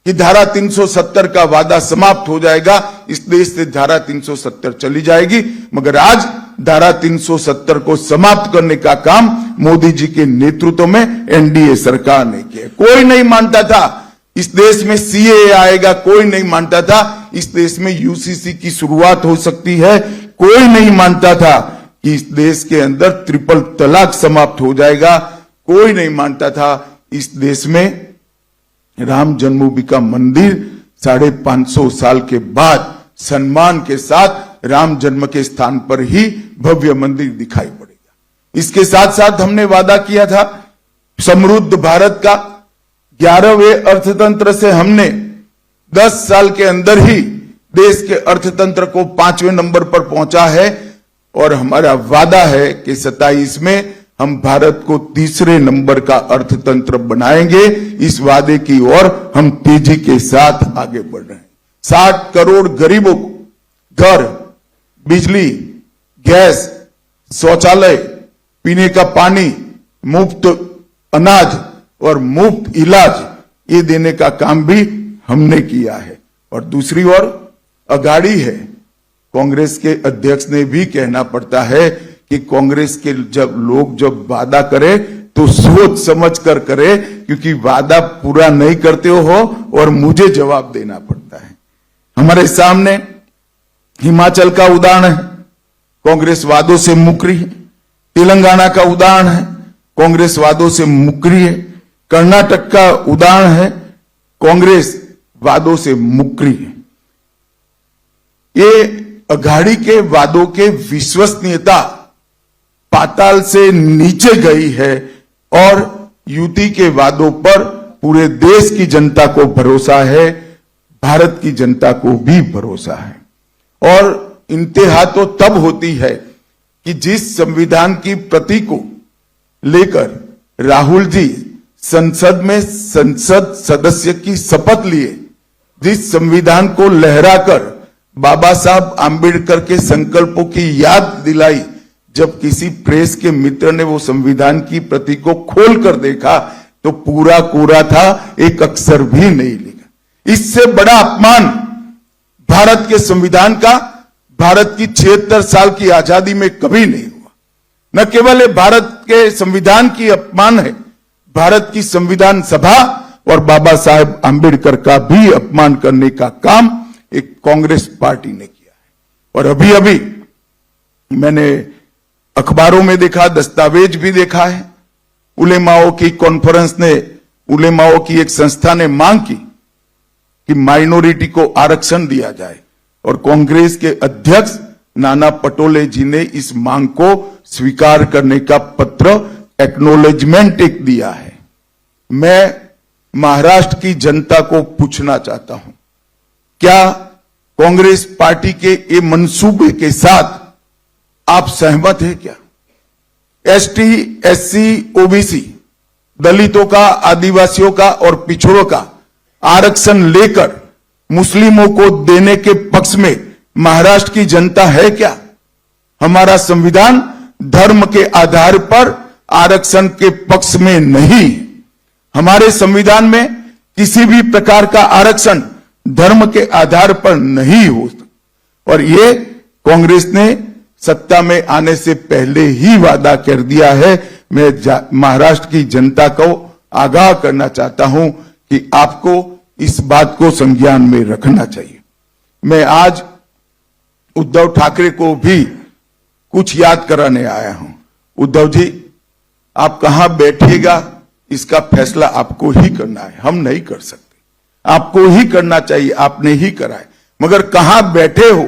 D: कि धारा 370 का वादा समाप्त हो जाएगा, इस देश से धारा 370 चली जाएगी, मगर आज धारा 370 को समाप्त करने का काम मोदी जी के नेतृत्व में एनडीए सरकार ने किया। कोई नहीं मानता था इस देश में सीएए आएगा, कोई नहीं मानता था इस देश में यूसीसी की शुरुआत हो सकती है, कोई नहीं मानता था कि इस देश के अंदर ट्रिपल तलाक समाप्त हो जाएगा, कोई नहीं मानता था इस देश में राम जन्मभूमि का मंदिर 550 साल के बाद सम्मान के साथ राम जन्म के स्थान पर ही भव्य मंदिर दिखाई पड़ेगा। इसके साथ साथ हमने वादा किया था समृद्ध भारत का। 11वें अर्थतंत्र से हमने 10 साल के अंदर ही देश के अर्थतंत्र को 5वें नंबर पर पहुंचा है और हमारा वादा है कि 27 में हम भारत को 3रे नंबर का अर्थतंत्र बनाएंगे। इस वादे की ओर हम तेजी के साथ आगे बढ़ रहे हैं। 60 करोड़ गरीबों को घर, बिजली, गैस, शौचालय, पीने का पानी, मुफ्त अनाज और मुफ्त इलाज ये देने का काम भी हमने किया है। और दूसरी ओर अगाड़ी है, कांग्रेस के अध्यक्ष ने भी कहना पड़ता है कि कांग्रेस के जब वादा करे तो सोच समझ कर करे, क्योंकि वादा पूरा नहीं करते हो और मुझे जवाब देना पड़ता है। हमारे सामने हिमाचल का उदाहरण है, कांग्रेस वादों से मुकरी है। तेलंगाना का उदाहरण है, कांग्रेस वादों से मुकरी है। कर्नाटक का उदाहरण है, कांग्रेस वादों से मुकरी है। ये अघाड़ी के वादों के विश्वसनीयता पाताल से नीचे गई है और युति के वादों पर पूरे देश की जनता को भरोसा है, भारत की जनता को भी भरोसा है। और इंतहा तो तब होती है कि जिस संविधान की प्रति को लेकर राहुल जी संसद में संसद सदस्य की शपथ लिए, जिस संविधान को लहराकर बाबा साहब आंबेडकर के संकल्पों की याद दिलाई, जब किसी प्रेस के मित्र ने वो संविधान की प्रति को खोल कर देखा तो पूरा कोरा था, एक अक्षर भी नहीं लिखा। इससे बड़ा अपमान भारत के संविधान का भारत की 76 साल की आजादी में कभी नहीं हुआ। न केवल ये भारत के संविधान की अपमान है, भारत की संविधान सभा और बाबा साहेब आंबेडकर का भी अपमान करने का काम एक कांग्रेस पार्टी ने किया है। और अभी अभी मैंने अखबारों में देखा, दस्तावेज भी देखा है, उलेमाओं की कॉन्फ्रेंस ने, उलेमाओं की एक संस्था ने मांग की कि माइनॉरिटी को आरक्षण दिया जाए और कांग्रेस के अध्यक्ष नाना पटोले जी ने इस मांग को स्वीकार करने का पत्र एक्नॉलेजमेंट एक दिया है। मैं महाराष्ट्र की जनता को पूछना चाहता हूं, क्या कांग्रेस पार्टी के ये मंसूबे के साथ आप सहमत हैं क्या? एसटी, एससी, ओबीसी, दलितों का, आदिवासियों का और पिछड़ों का आरक्षण लेकर मुस्लिमों को देने के पक्ष में महाराष्ट्र की जनता है क्या? हमारा संविधान धर्म के आधार पर आरक्षण के पक्ष में नहीं। हमारे संविधान में किसी भी प्रकार का आरक्षण धर्म के आधार पर नहीं हो सकता। और ये कांग्रेस ने सत्ता में आने से पहले ही वादा कर दिया है। मैं महाराष्ट्र की जनता को आगाह करना चाहता हूं कि आपको इस बात को संज्ञान में रखना चाहिए। मैं आज उद्धव ठाकरे को भी कुछ याद कराने आया हूं। उद्धव जी, आप कहां बैठिएगा इसका फैसला आपको ही करना है, हम नहीं कर सकते। आपको ही करना चाहिए, आपने ही करा है, मगर कहां बैठे हो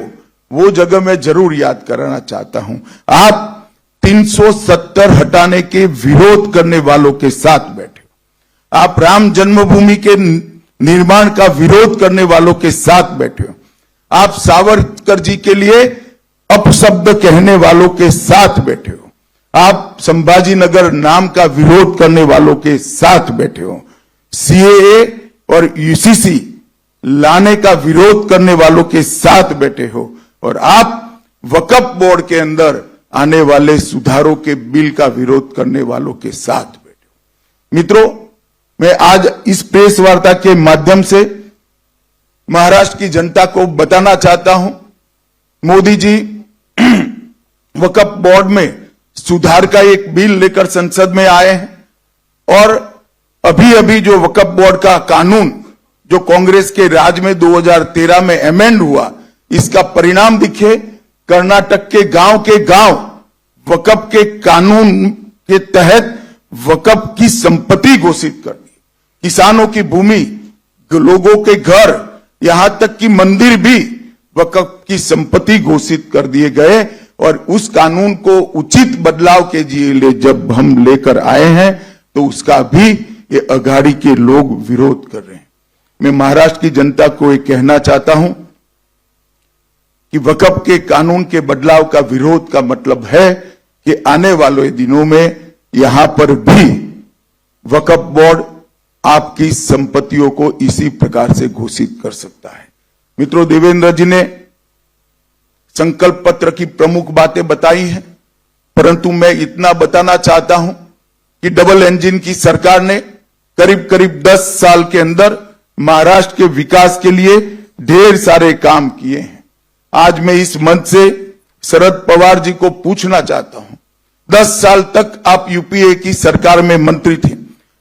D: वो जगह मैं जरूर याद कराना चाहता हूं। आप 370 हटाने के विरोध करने वालों के साथ बैठे हो, आप राम जन्मभूमि के निर्माण का विरोध करने वालों के साथ बैठे हो, आप सावरकर जी के लिए अपशब्द कहने वालों के साथ बैठे हो, आप संभाजी नगर नाम का विरोध करने वालों के साथ बैठे हो, सीएए और यूसीसी लाने का विरोध करने वालों के साथ बैठे हो, और आप वक्फ बोर्ड के अंदर आने वाले सुधारों के बिल का विरोध करने वालों के साथ बैठे मित्रों, मैं आज इस प्रेस वार्ता के माध्यम से महाराष्ट्र की जनता को बताना चाहता हूं, मोदी जी वक्फ बोर्ड में सुधार का एक बिल लेकर संसद में आए हैं और अभी अभी जो वक्फ बोर्ड का कानून जो कांग्रेस के राज में 2013 में अमेंड हुआ, इसका परिणाम दिखे। कर्नाटक के गांव वक्फ के कानून के तहत वक्फ की संपत्ति घोषित कर दी। किसानों की भूमि, लोगों के घर, यहां तक कि मंदिर भी वक्फ की संपत्ति घोषित कर दिए गए और उस कानून को उचित बदलाव के लिए जब हम लेकर आए हैं तो उसका भी ये अघाड़ी के लोग विरोध कर रहे हैं। मैं महाराष्ट्र की जनता को ये कहना चाहता हूं कि वक्फ के कानून के बदलाव का विरोध का मतलब है कि आने वाले दिनों में यहां पर भी वक्फ बोर्ड आपकी संपत्तियों को इसी प्रकार से घोषित कर सकता है। मित्रों, देवेंद्र जी ने संकल्प पत्र की प्रमुख बातें बताई हैं, परंतु मैं इतना बताना चाहता हूं कि डबल इंजन की सरकार ने करीब करीब 10 साल के अंदर महाराष्ट्र के विकास के लिए ढेर सारे काम किए हैं। आज मैं इस मंच से शरद पवार जी को पूछना चाहता हूं, 10 साल तक आप यूपीए की सरकार में मंत्री थे,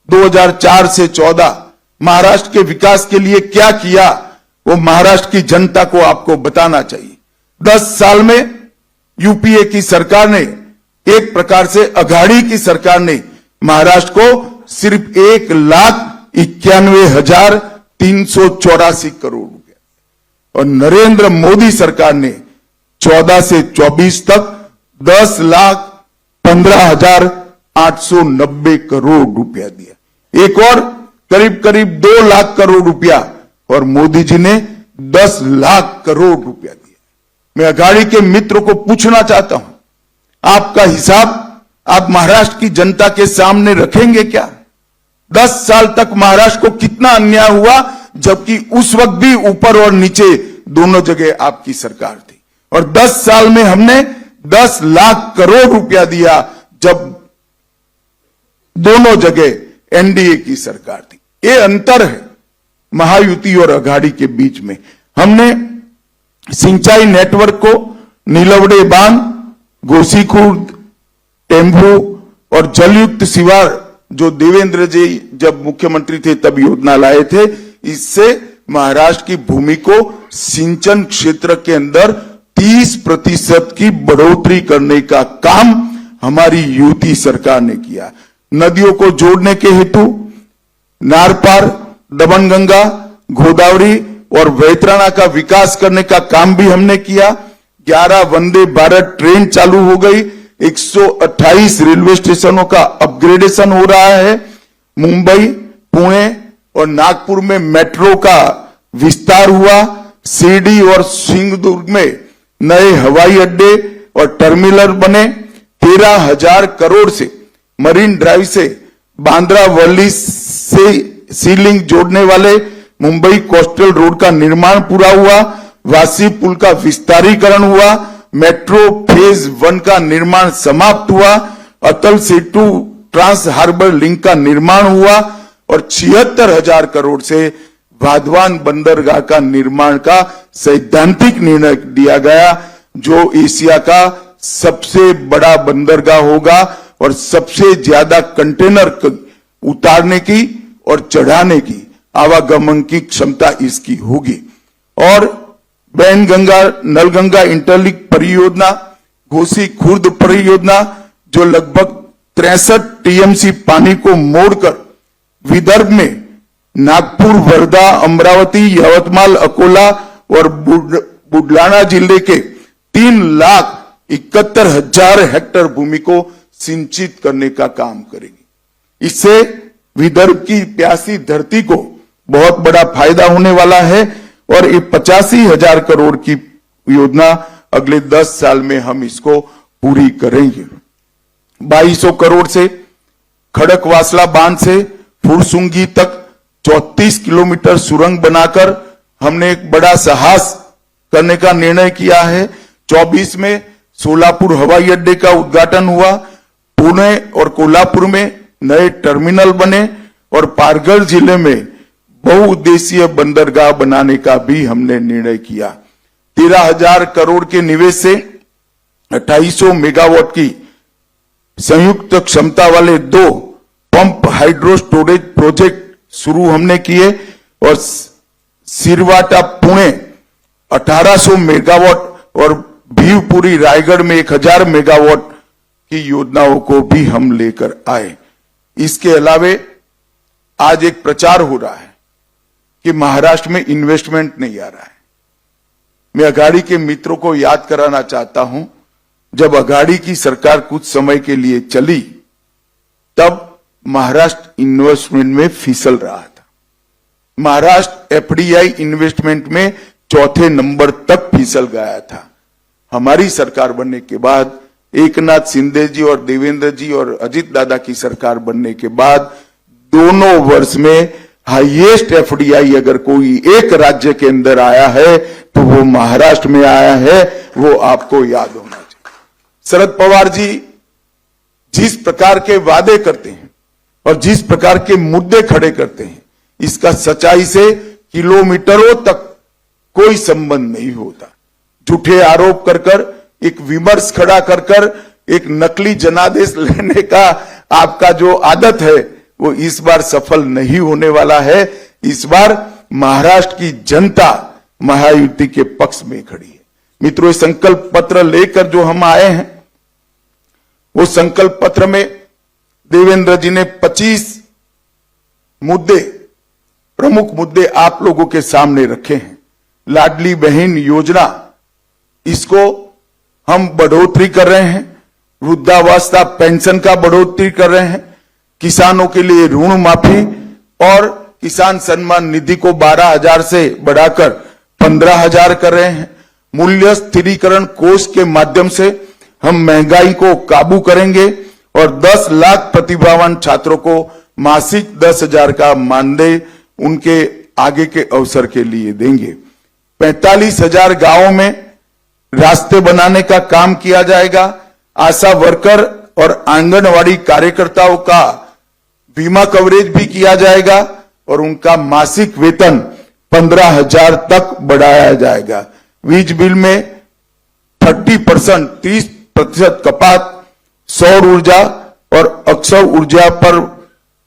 D: 2004 से 14 महाराष्ट्र के विकास के लिए क्या किया वो महाराष्ट्र की जनता को आपको बताना चाहिए। 10 साल में यूपीए की सरकार ने, एक प्रकार से अघाड़ी की सरकार ने महाराष्ट्र को सिर्फ 1,91,384 करोड़ रुपया और नरेंद्र मोदी सरकार ने 14 से 24 तक 10,15,890 करोड़ रुपया दिया। एक और करीब करीब 2 लाख करोड़ रुपया और मोदी जी ने 10 लाख करोड़ रुपया दिया। मैं अघाड़ी के मित्र को पूछना चाहता हूं, आपका हिसाब आप महाराष्ट्र की जनता के सामने रखेंगे क्या? 10 साल तक महाराष्ट्र को कितना अन्याय हुआ, जबकि उस वक्त भी ऊपर और नीचे दोनों जगह आपकी सरकार थी और 10 साल में हमने 10 लाख करोड़ रुपया दिया जब दोनों जगह एनडीए की सरकार थी। ये अंतर है महायुति और अघाड़ी के बीच में। हमने सिंचाई नेटवर्क को नीलवड़े बांध, गोसीखुर्द, टेम्बू और जलयुक्त शिवार जो देवेंद्र जी जब मुख्यमंत्री थे तब योजना लाए थे, इससे महाराष्ट्र की भूमि को सिंचन क्षेत्र के अंदर 30% की बढ़ोतरी करने का काम हमारी यूपी सरकार ने किया। नदियों को जोड़ने के हेतु नारपार, दमनगंगा, गोदावरी और वैतरणा का विकास करने का काम भी हमने किया। 11 वंदे भारत ट्रेन चालू हो गई, 128 रेलवे स्टेशनों का अपग्रेडेशन हो रहा है। मुंबई, पुणे और नागपुर में मेट्रो का विस्तार हुआ। शिरडी और सिंहदुर्ग में नए हवाई अड्डे और टर्मिनल बने। 13,000 करोड़ से मरीन ड्राइव से बांद्रा वर्ली से सीलिंग जोड़ने वाले मुंबई कोस्टल रोड का निर्माण पूरा हुआ। वासी पुल का विस्तारीकरण हुआ। मेट्रो फेज 1 का निर्माण समाप्त हुआ। Atal Setu trans harbour link का निर्माण हुआ और 76,000 करोड़ से वाधवान बंदरगाह का निर्माण का सैद्धांतिक निर्णय दिया गया, जो एशिया का सबसे बड़ा बंदरगाह होगा और सबसे ज्यादा कंटेनर उतारने की और चढ़ाने की आवागमन की क्षमता इसकी होगी। और बैनगंगा नलगंगा इंटरलिंक परियोजना, घोसी खुर्द परियोजना जो लगभग 63 टीएमसी पानी को मोड़कर विदर्भ में नागपुर, वर्धा, अमरावती, यवतमाल, अकोला और बुलढाणा जिले के 3,71,000 हेक्टेयर भूमि को सिंचित करने का काम करेगी। इससे विदर्भ की प्यासी धरती को बहुत बड़ा फायदा होने वाला है और ये 85,000 करोड़ की योजना अगले 10 साल में हम इसको पूरी करेंगे। 2200 करोड़ से खड़कवासला बांध से फुरसुंगी तक 34 किलोमीटर सुरंग बनाकर हमने एक बड़ा साहस करने का निर्णय किया है। 24 में सोलापुर हवाई अड्डे का उद्घाटन हुआ। पुणे और कोल्हापुर में नए टर्मिनल बने और पारगढ़ जिले में बहुउद्देशीय बंदरगाह बनाने का भी हमने निर्णय किया। 13,000 करोड़ के निवेश से 2800 मेगावाट की संयुक्त क्षमता वाले 2 पंप हाइड्रो स्टोरेज प्रोजेक्ट शुरू हमने किए और सिरवाटा पुणे 1800 मेगावाट और भीवपुरी रायगढ़ में 1000 मेगावाट की योजनाओं को भी हम लेकर आए। इसके अलावे आज एक प्रचार हो रहा है कि महाराष्ट्र में इन्वेस्टमेंट नहीं आ रहा है। मैं अघाड़ी के मित्रों को याद कराना चाहता हूं, जब अघाड़ी की सरकार कुछ समय के लिए चली तब महाराष्ट्र इन्वेस्टमेंट में फिसल रहा था। महाराष्ट्र एफडीआई इन्वेस्टमेंट में 4थे नंबर तक फिसल गया था। हमारी सरकार बनने के बाद, एकनाथ शिंदे जी और देवेंद्र जी और अजित दादा की सरकार बनने के बाद दोनों वर्ष में हाईएस्ट एफडीआई अगर कोई एक राज्य के अंदर आया है तो वो महाराष्ट्र में आया है। वो आपको याद होना चाहिए। शरद पवार जी जिस प्रकार के वादे करते हैं और जिस प्रकार के मुद्दे खड़े करते हैं, इसका सच्चाई से किलोमीटरों तक कोई संबंध नहीं होता। झूठे आरोप कर कर, एक विमर्श खड़ा कर कर, एक नकली जनादेश लेने का आपका जो आदत है वो इस बार सफल नहीं होने वाला है। इस बार महाराष्ट्र की जनता महायुति के पक्ष में खड़ी है। मित्रों, संकल्प पत्र लेकर जो हम आए हैं, वो संकल्प पत्र में देवेंद्र जी ने 25 मुद्दे, प्रमुख मुद्दे आप लोगों के सामने रखे हैं। लाडली बहन योजना, इसको हम बढ़ोतरी कर रहे हैं। वृद्धावस्था पेंशन का बढ़ोतरी कर रहे हैं। किसानों के लिए ऋण माफी और किसान सम्मान निधि को 12,000 से बढ़ाकर 15,000 कर रहे हैं। मूल्य स्थिरीकरण कोष के माध्यम से हम महंगाई को काबू करेंगे और 10 लाख प्रतिभावान छात्रों को मासिक 10,000 का मानदेय उनके आगे के अवसर के लिए देंगे। 45,000 गांवों में रास्ते बनाने का काम किया जाएगा। आशा वर्कर और आंगनवाड़ी कार्यकर्ताओं का बीमा कवरेज भी किया जाएगा और उनका मासिक वेतन 15,000 तक बढ़ाया जाएगा। वीज बिल में 30% कपात सौर ऊर्जा और अक्षय ऊर्जा पर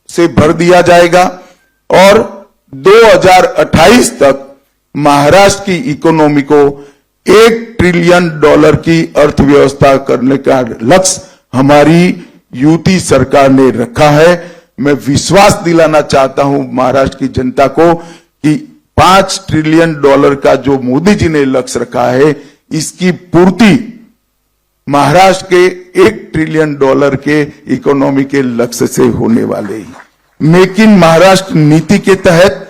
D: से भर दिया जाएगा और 2028 तक महाराष्ट्र की इकोनॉमी को $1 ट्रिलियन की अर्थव्यवस्था करने का लक्ष्य हमारी यूटी सरकार ने रखा है। मैं विश्वास दिलाना चाहता हूं महाराष्ट्र की जनता को कि $5 ट्रिलियन का जो मोदी जी ने लक्ष्य रखा है, इसकी पूर्ति महाराष्ट्र के $1 ट्रिलियन के इकोनॉमी के लक्ष्य से होने वाले ही। मेक इन महाराष्ट्र नीति के तहत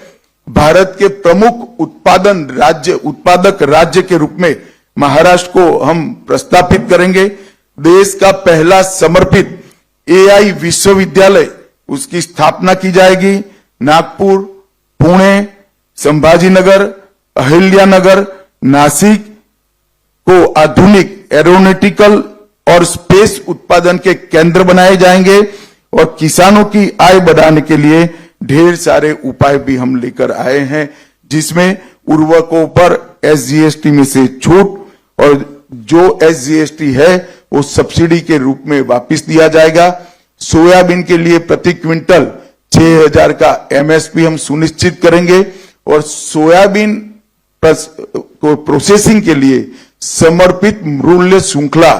D: भारत के प्रमुख उत्पादक राज्य के रूप में महाराष्ट्र को हम प्रस्थापित करेंगे। देश का पहला समर्पित एआई विश्वविद्यालय, उसकी स्थापना की जाएगी। नागपुर, पुणे, संभाजीनगर, अहिल्यानगर, नासिक को आधुनिक एरोनॉटिकल और स्पेस उत्पादन के केंद्र बनाए जाएंगे और किसानों की आय बढ़ाने के लिए ढेर सारे उपाय भी हम लेकर आए हैं, जिसमें उर्वरकों पर एसजीएसटी में से छूट और जो एसजीएसटी है वो सब्सिडी के रूप में वापस दिया जाएगा। सोयाबीन के लिए प्रति क्विंटल 6,000 का एमएसपी हम सुनिश्चित करेंगे और सोयाबीन को प्रोसेसिंग के लिए समर्पित मूल्य श्रृंखला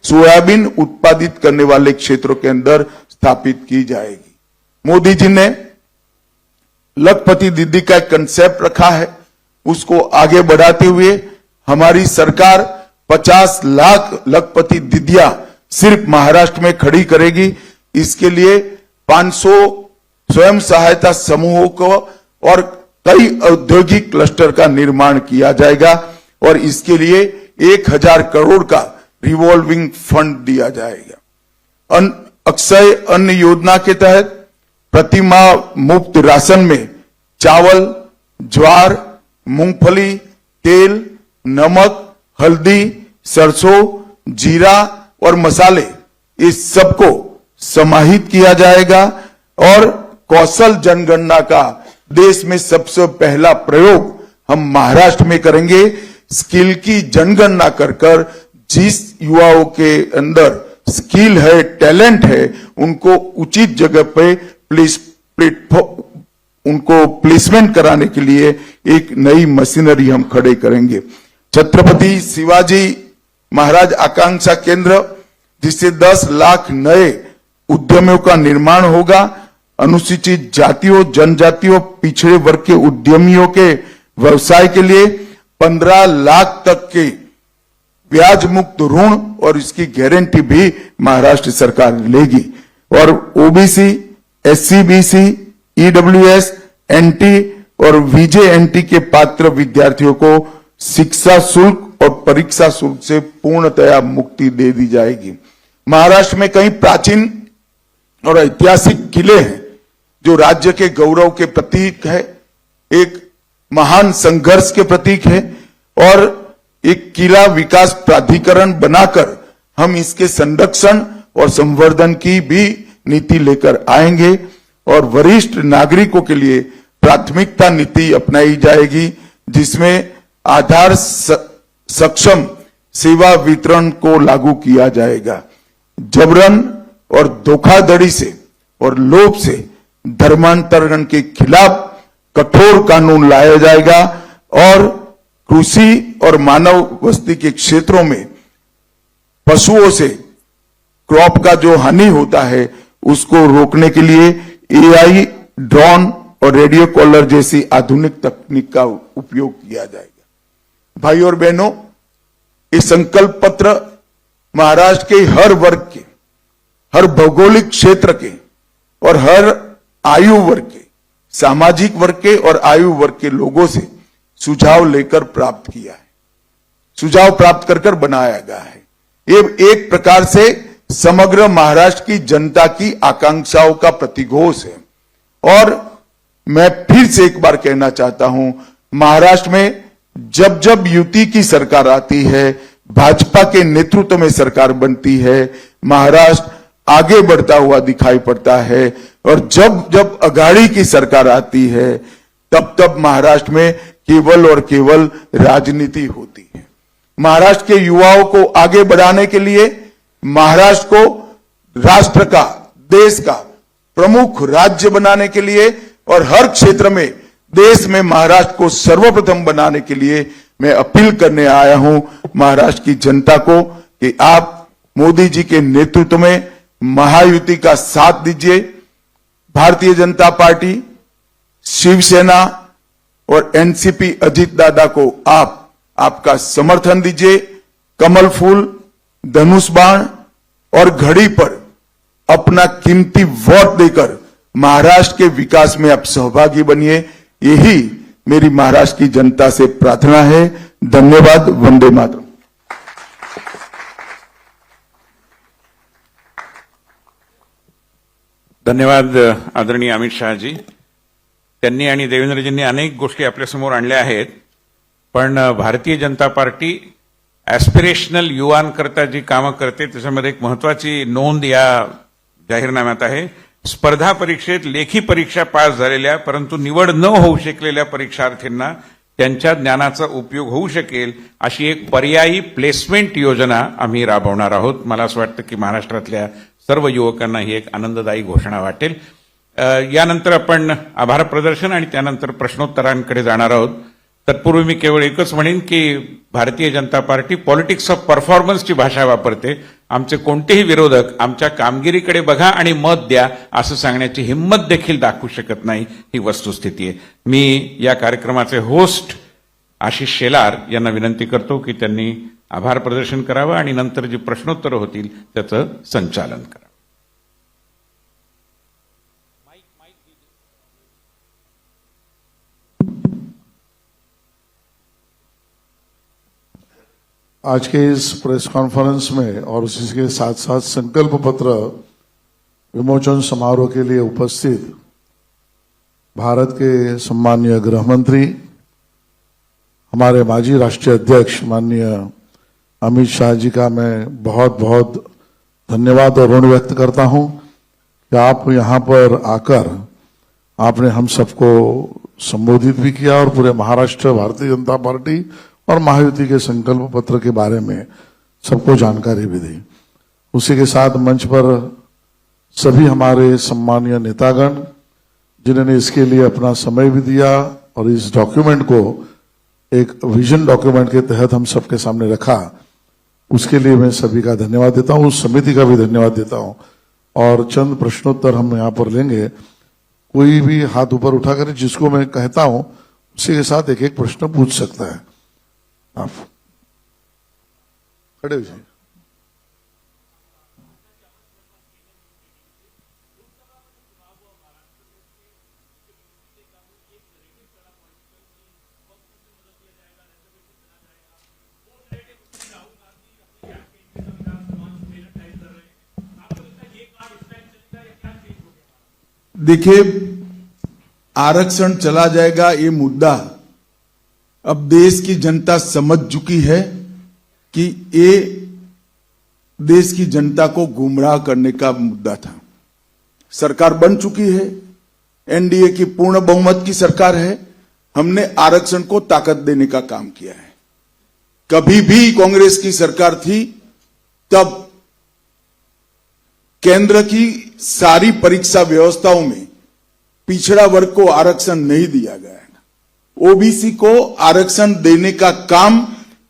D: सोयाबीन उत्पादित करने वाले क्षेत्रों के अंदर स्थापित की जाएगी। मोदी जी ने लखपति दीदी का एक कंसेप्ट रखा है, उसको आगे बढ़ाते हुए हमारी सरकार 50 लाख लखपति दीदियां सिर्फ महाराष्ट्र में खड़ी करेगी। इसके लिए 500 स्वयं सहायता समूहों को और कई औद्योगिक क्लस्टर का निर्माण किया जाएगा और इसके लिए 1,000 करोड़ का रिवॉल्विंग फंड दिया जाएगा। अक्षय अन्न योजना के तहत प्रति माह मुफ्त राशन में चावल, ज्वार, मूंगफली, तेल, नमक, हल्दी, सरसों, जीरा और मसाले, इस सबको समाहित किया जाएगा और कौशल जनगणना का देश में सबसे पहला प्रयोग हम महाराष्ट्र में करेंगे। स्किल की जनगणना कर कर जिस युवाओं के अंदर स्किल है, टैलेंट है, उनको उचित जगह पे उनको प्लेसमेंट कराने के लिए एक नई मशीनरी हम खड़े करेंगे। छत्रपति शिवाजी महाराज आकांक्षा केंद्र, जिससे 10 लाख नए उद्यमियों का निर्माण होगा। अनुसूचित जातियों, जनजातियों, पिछड़े वर्ग के उद्यमियों के व्यवसाय के लिए 15 लाख तक के ब्याज मुक्त ऋण और इसकी गारंटी भी महाराष्ट्र सरकार लेगी। और OBC, SC, BC, EWS, NT और वीजेएनटी के पात्र विद्यार्थियों को शिक्षा शुल्क और परीक्षा शुल्क से पूर्णतया मुक्ति दे दी जाएगी। महाराष्ट्र में कई प्राचीन और ऐतिहासिक किले हैं जो राज्य के गौरव के प्रतीक है, एक महान संघर्ष के प्रतीक है और एक किला विकास प्राधिकरण बनाकर हम इसके संरक्षण और संवर्धन की भी नीति लेकर आएंगे और वरिष्ठ नागरिकों के लिए प्राथमिकता नीति अपनाई जाएगी, जिसमें आधार सक्षम सेवा वितरण को लागू किया जाएगा। जबरन और धोखाधड़ी से और लोभ से धर्मांतरण के खिलाफ कठोर कानून लाया जाएगा और कृषि और मानव बस्ती के क्षेत्रों में पशुओं से क्रॉप का जो हानि होता है उसको रोकने के लिए एआई, ड्रोन और रेडियो कॉलर जैसी आधुनिक तकनीक का उपयोग किया जाएगा। भाई और बहनों, ये संकल्प पत्र महाराष्ट्र के हर वर्ग के, हर भौगोलिक क्षेत्र के और हर आयु वर्ग के, सामाजिक वर्ग के और आयु वर्ग के लोगों से सुझाव लेकर प्राप्त किया है, सुझाव प्राप्त कर बनाया गया है। ये एक प्रकार से समग्र महाराष्ट्र की जनता की आकांक्षाओं का प्रतिघोष है। और मैं फिर से एक बार कहना चाहता हूं, महाराष्ट्र में जब जब युति की सरकार आती है, भाजपा के नेतृत्व में सरकार बनती है, महाराष्ट्र आगे बढ़ता हुआ दिखाई पड़ता है और जब जब अघाड़ी की सरकार आती है तब तब महाराष्ट्र में केवल और केवल राजनीति होती है। महाराष्ट्र के युवाओं को आगे बढ़ाने के लिए, महाराष्ट्र को राष्ट्र का, देश का प्रमुख राज्य बनाने के लिए और हर क्षेत्र में देश में महाराष्ट्र को सर्वप्रथम बनाने के लिए मैं अपील करने आया हूं महाराष्ट्र की जनता को कि आप मोदी जी के नेतृत्व में महायुति का साथ दीजिए। भारतीय जनता पार्टी, शिवसेना और एनसीपी अजीत दादा को आपका समर्थन दीजिए। कमल फूल, धनुष बाण और घड़ी पर अपना कीमती वोट देकर महाराष्ट्र के विकास में आप सहभागी बनिए। यही मेरी महाराष्ट्र की जनता से प्रार्थना है। धन्यवाद। वंदे मातरम।
A: धन्यवाद आदरणीय अमित शहाजी। त्यांनी आणि देवेंद्रजींनी अनेक गोष्टी आपल्यासमोर आणल्या आहेत, पण भारतीय जनता पार्टी ॲस्पिरेशनल युवांकरता जी कामं करते त्याच्यामध्ये एक महत्वाची नोंद या जाहीरनाम्यात आहे। स्पर्धा परीक्षेत लेखी परीक्षा पास झालेल्या परंतु निवड न होऊ शकलेल्या परीक्षार्थींना त्यांच्या ज्ञानाचा उपयोग होऊ शकेल अशी एक पर्यायी प्लेसमेंट योजना आम्ही राबवणार आहोत। मला असं वाटतं की महाराष्ट्रातल्या सर्व युवकांना ही एक आनंददायी घोषणा वाटेल। यानंतर आपण आभार प्रदर्शन आणि त्यानंतर प्रश्नोत्तरांकडे जाणार आहोत। तत्पूर्वी मी केवळ एकच म्हणेन की Bharatiya Janata party politics of परफॉर्मन्सची भाषा वापरते। आमचे कोणतेही विरोधक आमच्या कामगिरीकडे बघा आणि मत द्या असं सांगण्याची हिंमत देखील दाखवू शकत नाही, ही वस्तुस्थिती आहे। मी या कार्यक्रमाचे होस्ट आशिष शेलार यांना विनंती करतो की त्यांनी आभार प्रदर्शन करावं आणि नंतर जी प्रश्नोत्तरं होतील त्याचं संचालन करावं।
E: आज के इस प्रेस कॉन्फ्रेंस में और उसी के साथ साथ संकल्प पत्र विमोचन समारोह के लिए उपस्थित भारत के सम्माननीय गृह मंत्री, हमारे माजी राष्ट्रीय अध्यक्ष माननीय अमित शाह जी का मैं बहुत बहुत धन्यवाद और ऋण व्यक्त करता हूं। कि आप यहाँ पर आकर आपने हम सबको संबोधित भी किया और पूरे महाराष्ट्र भारतीय जनता पार्टी और महायुति के संकल्प पत्र के बारे में सबको जानकारी भी दी। उसी के साथ मंच पर सभी हमारे सम्मानीय नेतागण जिन्होंने इसके लिए अपना समय भी दिया और इस डॉक्यूमेंट को एक विजन डॉक्यूमेंट के तहत हम सबके सामने रखा, उसके लिए मैं सभी का धन्यवाद देता हूं, उस समिति का भी धन्यवाद देता हूं। और चंद प्रश्नोत्तर हम यहाँ पर लेंगे। कोई भी हाथ ऊपर उठा कर जिसको मैं कहता हूं उसी के साथ एक एक प्रश्न पूछ सकता है। आप खड़े हो जाइए।
D: देखिए, आरक्षण चला जाएगा ये मुद्दा अब देश की जनता समझ चुकी है कि ये देश की जनता को गुमराह करने का मुद्दा था। सरकार बन चुकी है, एनडीए की पूर्ण बहुमत की सरकार है। हमने आरक्षण को ताकत देने का काम किया है। कभी भी कांग्रेस की सरकार थी तब केंद्र की सारी परीक्षा व्यवस्थाओं में पिछड़ा वर्ग को आरक्षण नहीं दिया गया है। ओबीसी को आरक्षण देने का काम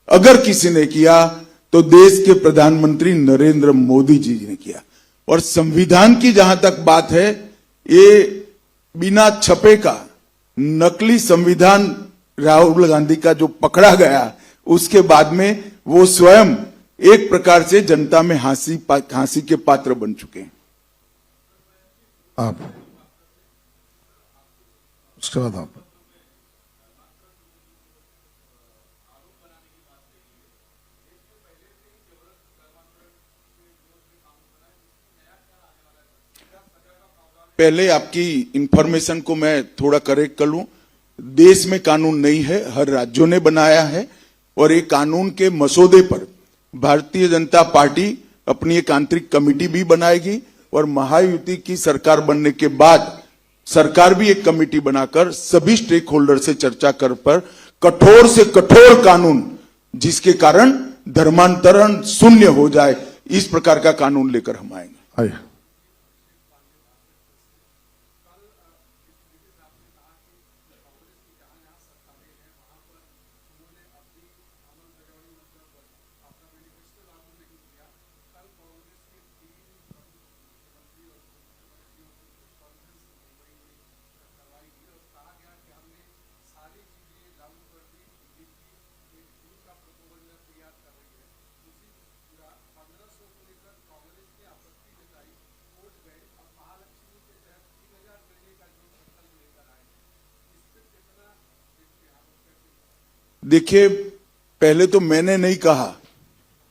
D: अगर किसी ने किया तो देश के प्रधानमंत्री नरेंद्र मोदी जी ने किया। और संविधान की जहां तक बात है, ये बिना छपे का नकली संविधान राहुल गांधी का जो पकड़ा गया, उसके बाद में वो स्वयं एक प्रकार से जनता में हंसी के पात्र बन चुके हैं।
E: आप उसके बाद आप
D: पहले आपकी इंफॉर्मेशन को मैं थोड़ा करेक्ट कर लूं। देश में कानून नहीं है, हर राज्यों ने बनाया है और एक कानून के मसौदे पर भारतीय जनता पार्टी अपनी एक आंतरिक कमेटी भी बनाएगी और महायुति की सरकार बनने के बाद सरकार भी एक कमेटी बनाकर सभी स्टेक होल्डर से चर्चा कर पर कठोर से कठोर कानून, जिसके कारण धर्मांतरण शून्य हो जाए, इस प्रकार का कानून लेकर हम आएंगे।
E: आइए।
D: देखिए, पहले तो मैंने नहीं कहा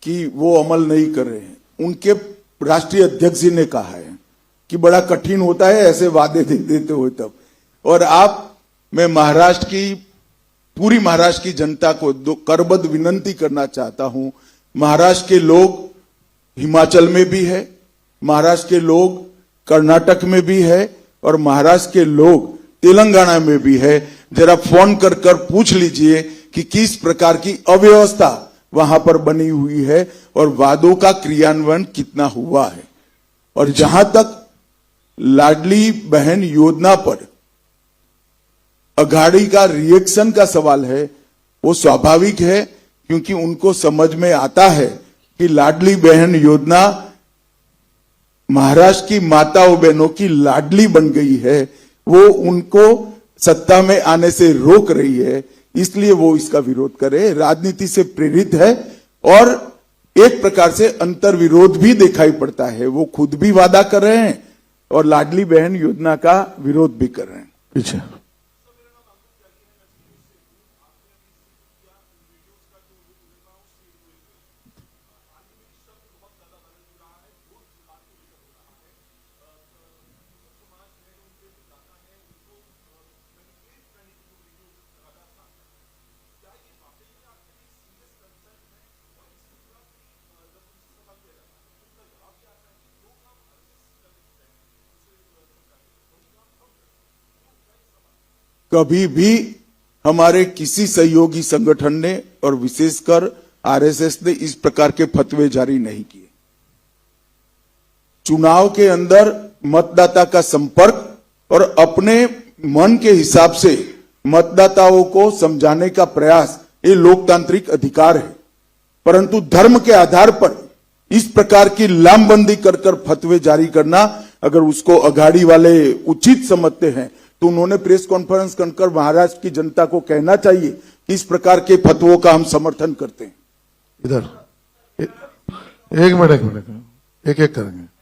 D: कि वो अमल नहीं कर रहे हैं, उनके राष्ट्रीय अध्यक्ष जी ने कहा है कि बड़ा कठिन होता है ऐसे वादे देते हुए तब। और मैं पूरी महाराष्ट्र की जनता को करबद्ध विनंती करना चाहता हूं। महाराष्ट्र के लोग हिमाचल में भी है, महाराष्ट्र के लोग कर्नाटक में भी है और महाराष्ट्र के लोग तेलंगाना में भी है। जरा फोन कर पूछ लीजिए कि किस प्रकार की अव्यवस्था वहां पर बनी हुई है और वादों का क्रियान्वयन कितना हुआ है। और जहां तक लाडली बहन योजना पर अघाड़ी का रिएक्शन का सवाल है, वो स्वाभाविक है, क्योंकि उनको समझ में आता है कि लाडली बहन योजना महाराष्ट्र की माताओं बहनों की लाडली बन गई है, वो उनको सत्ता में आने से रोक रही है, इसलिए वो इसका विरोध करे। राजनीति से प्रेरित है और एक प्रकार से अंतर विरोध भी दिखाई पड़ता है। वो खुद भी वादा कर रहे हैं और लाडली बहन योजना का विरोध भी कर रहे हैं।
E: पीछे
D: कभी भी हमारे किसी सहयोगी संगठन ने और विशेषकर आरएसएस ने इस प्रकार के फतवे जारी नहीं किए। चुनाव के अंदर मतदाता का संपर्क और अपने मन के हिसाब से मतदाताओं को समझाने का प्रयास ये लोकतांत्रिक अधिकार है, परंतु धर्म के आधार पर इस प्रकार की लामबंदी कर कर फतवे जारी करना, अगर उसको अघाड़ी वाले उचित समझते हैं तो उन्होंने प्रेस कॉन्फ्रेंस कर महाराष्ट्र की जनता को कहना चाहिए कि इस प्रकार के फतवों का हम समर्थन करते हैं।
E: इधर एक मिनट एक करेंगे।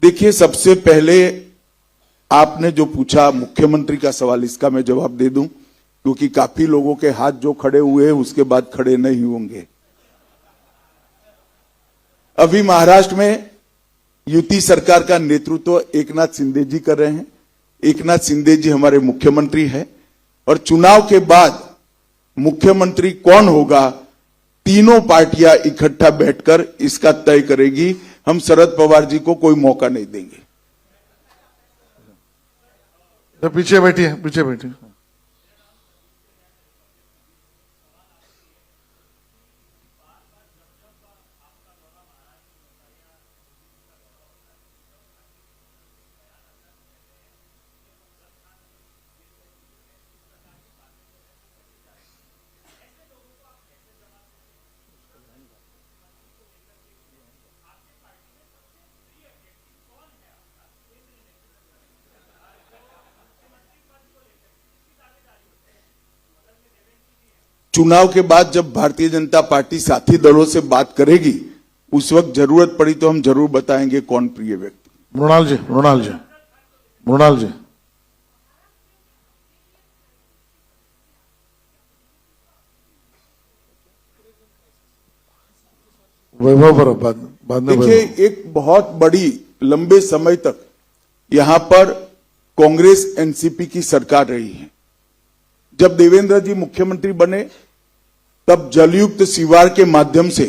D: देखिए, सबसे पहले आपने जो पूछा मुख्यमंत्री का सवाल, इसका मैं जवाब दे दूं, क्योंकि काफी लोगों के हाथ जो खड़े हुए हैं उसके बाद खड़े नहीं होंगे। अभी महाराष्ट्र में युति सरकार का नेतृत्व एकनाथ शिंदे जी कर रहे हैं। एकनाथ शिंदे जी हमारे मुख्यमंत्री हैं और चुनाव के बाद मुख्यमंत्री कौन होगा, तीनों पार्टियां इकट्ठा बैठकर इसका तय करेगी। हम शरद पवार जी को कोई मौका नहीं देंगे।
E: तो पीछे बैठिए, पीछे बैठिए।
D: चुनाव के बाद जब भारतीय जनता पार्टी साथी दलों से बात करेगी, उस वक्त जरूरत पड़ी तो हम जरूर बताएंगे कौन प्रिय व्यक्ति।
E: मृणाल जी वैभव पर बाद में।
D: देखिए, एक बहुत बड़ी लंबे समय तक यहां पर कांग्रेस एनसीपी की सरकार रही है। जब देवेंद्र जी मुख्यमंत्री बने तब जलयुक्त शिवार के माध्यम से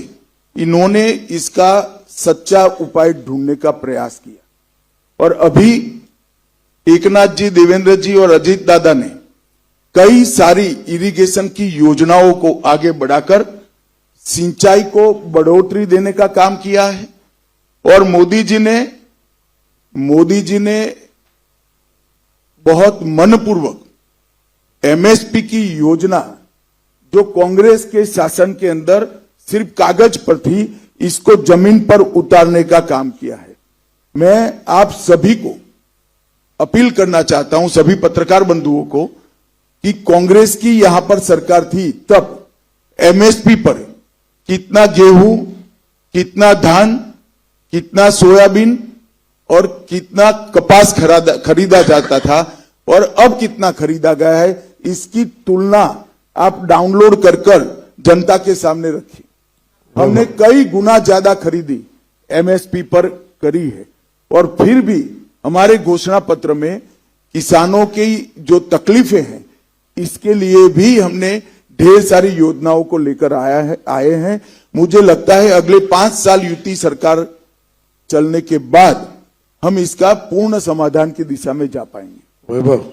D: इन्होंने इसका सच्चा उपाय ढूंढने का प्रयास किया और अभी एकनाथ जी, देवेंद्र जी और अजीत दादा ने कई सारी इरिगेशन की योजनाओं को आगे बढ़ाकर सिंचाई को बढ़ोतरी देने का काम किया है। और मोदी जी ने बहुत मनपूर्वक एमएसपी की योजना जो कांग्रेस के शासन के अंदर सिर्फ कागज पर थी, इसको जमीन पर उतारने का काम किया है। मैं आप सभी को अपील करना चाहता हूं, सभी पत्रकार बंधुओं को, कि कांग्रेस की यहां पर सरकार थी तब एमएसपी पर कितना गेहूं, कितना धान, कितना सोयाबीन और कितना कपास खरीदा जाता था और अब कितना खरीदा गया है, इसकी तुलना आप डाउनलोड कर जनता के सामने रखी। हमने कई गुना ज्यादा खरीदी एमएसपी पर करी है और फिर भी हमारे घोषणा पत्र में किसानों की जो तकलीफें हैं, इसके लिए भी हमने ढेर सारी योजनाओं को लेकर आए हैं। मुझे लगता है अगले 5 साल युति सरकार चलने के बाद हम इसका पूर्ण समाधान की दिशा में जा पाएंगे।
E: वैभव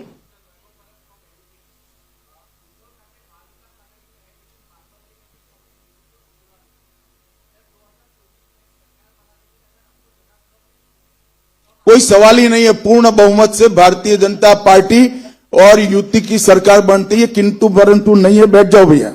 D: कोई सवाल ही नहीं है। पूर्ण बहुमत से भारतीय जनता पार्टी और युति की सरकार बनती है, किंतु परंतु नहीं है। बैठ जाओ भैया।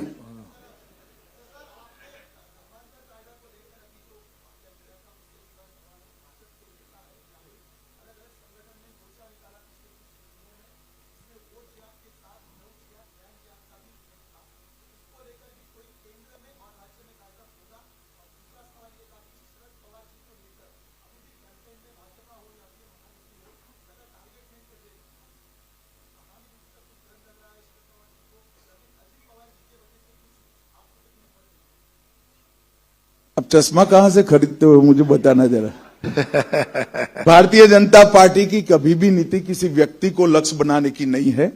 D: अब चश्मा कहां से खरीदते हो मुझे बताना जरा। भारतीय जनता पार्टी की कभी भी नीति किसी व्यक्ति को लक्ष्य बनाने की नहीं है।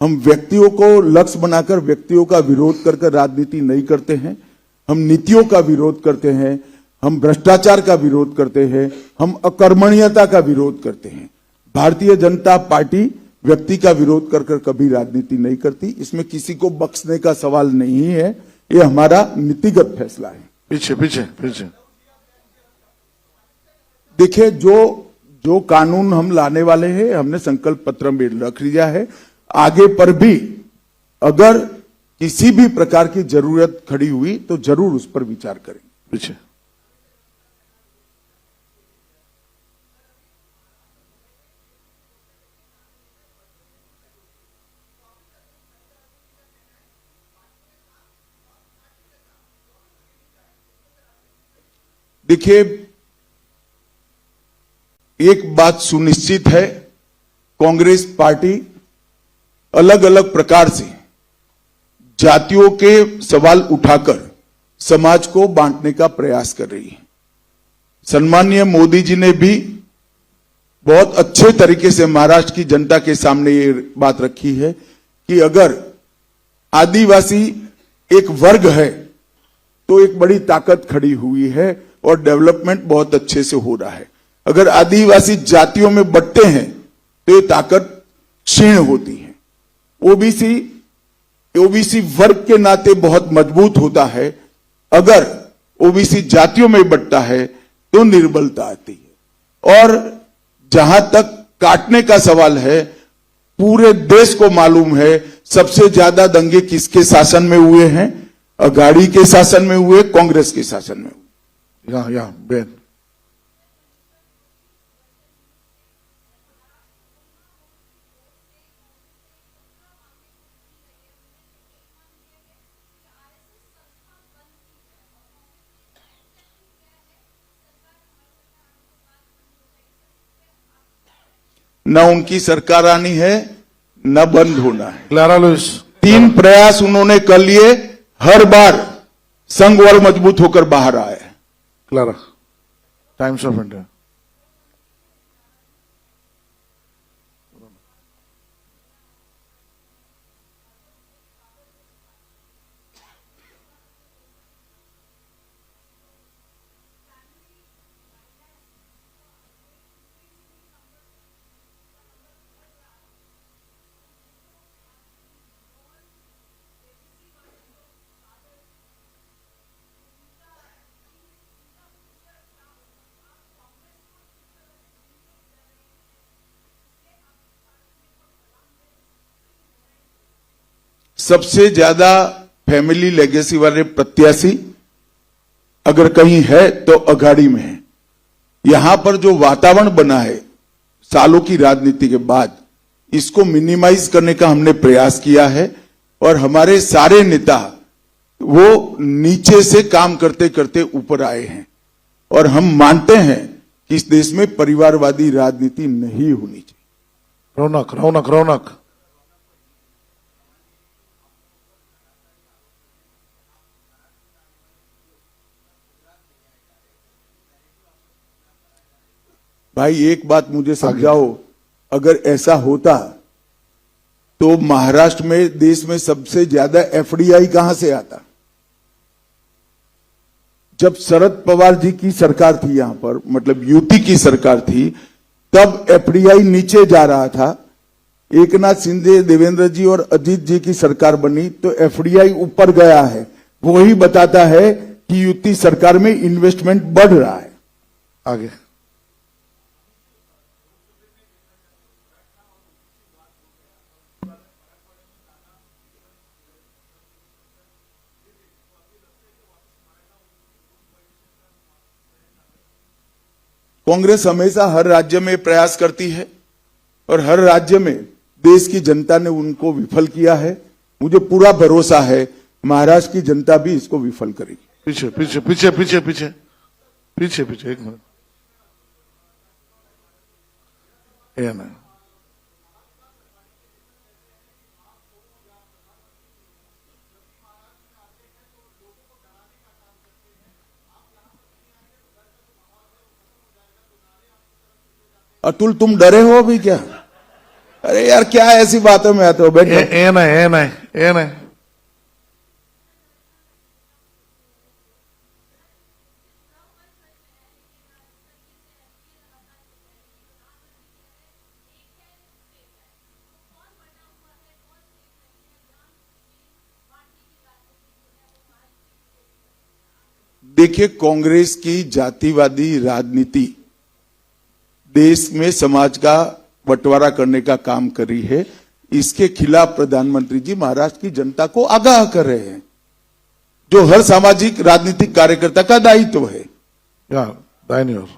D: हम व्यक्तियों को लक्ष्य बनाकर व्यक्तियों का विरोध कर राजनीति नहीं करते हैं। हम नीतियों का विरोध करते हैं, हम भ्रष्टाचार का विरोध करते हैं, हम अकर्मण्यता का विरोध करते हैं। भारतीय जनता पार्टी व्यक्ति का विरोध कर कभी राजनीति नहीं करती। इसमें किसी को बख्शने का सवाल नहीं है, ये हमारा नीतिगत फैसला है।
E: पीछे पीछे पीछे।
D: देखिए, जो कानून हम लाने वाले हैं हमने संकल्प पत्र में रख लिया है। आगे पर भी अगर किसी भी प्रकार की जरूरत खड़ी हुई तो जरूर उस पर विचार करेंगे।
E: पीछे।
D: देखिए, एक बात सुनिश्चित है, कांग्रेस पार्टी अलग अलग प्रकार से जातियों के सवाल उठाकर समाज को बांटने का प्रयास कर रही है। सम्माननीय मोदी जी ने भी बहुत अच्छे तरीके से महाराष्ट्र की जनता के सामने ये बात रखी है कि अगर आदिवासी एक वर्ग है तो एक बड़ी ताकत खड़ी हुई है और डेवलपमेंट बहुत अच्छे से हो रहा है। अगर आदिवासी जातियों में बंटते हैं तो ये ताकत क्षीण होती है। ओबीसी वर्ग के नाते बहुत मजबूत होता है। अगर ओबीसी जातियों में बंटता है तो निर्बलता आती है। और जहां तक काटने का सवाल है, पूरे देश को मालूम है सबसे ज्यादा दंगे किसके शासन में हुए हैं? अघाड़ी के शासन में हुए, कांग्रेस के शासन में हुए।
E: यहाँ बेन।
D: न उनकी सरकार आनी है न बंद होना है।
E: Clara Louis.
D: 3 प्रयास उन्होंने कर लिए, हर बार संघ और मजबूत होकर बाहर आए।
E: क्लारा। Times of India.
D: सबसे ज्यादा फैमिली लेगेसी वाले प्रत्याशी अगर कहीं है तो अघाड़ी में है। यहां पर जो वातावरण बना है सालों की राजनीति के बाद, इसको मिनिमाइज करने का हमने प्रयास किया है। और हमारे सारे नेता वो नीचे से काम करते करते ऊपर आए हैं। और हम मानते हैं कि इस देश में परिवारवादी राजनीति नहीं होनी चाहिए।
E: रौनक रौनक रौनक।
D: भाई एक बात मुझे समझाओ, अगर ऐसा होता तो महाराष्ट्र में देश में सबसे ज्यादा एफडीआई कहां से आता? जब शरद पवार जी की सरकार थी यहां पर, मतलब यूपी की सरकार थी, तब एफडीआई नीचे जा रहा था। एकनाथ शिंदे, देवेंद्र जी और अजीत जी की सरकार बनी तो एफडीआई ऊपर गया है। वही बताता है कि यूपी सरकार में इन्वेस्टमेंट बढ़ रहा है।
E: आगे।
D: कांग्रेस हमेशा हर राज्य में प्रयास करती है और हर राज्य में देश की जनता ने उनको विफल किया है। मुझे पूरा भरोसा है महाराष्ट्र की जनता भी इसको विफल करेगी।
E: पीछे पीछे पीछे पीछे पीछे पीछे पीछे। एक मिनट। ये ना।
D: अतुल तुम डरे हो अभी क्या? अरे यार क्या ऐसी बातों में आते हो, बैठो।
E: ए नाही
D: देखिए, कांग्रेस की जातिवादी राजनीति देश में समाज का बंटवारा करने का काम करी है। इसके खिलाफ प्रधानमंत्री जी महाराष्ट्र की जनता को आगाह कर रहे हैं, जो हर सामाजिक राजनीतिक कार्यकर्ता का दायित्व है।
E: या दाहिनी ओर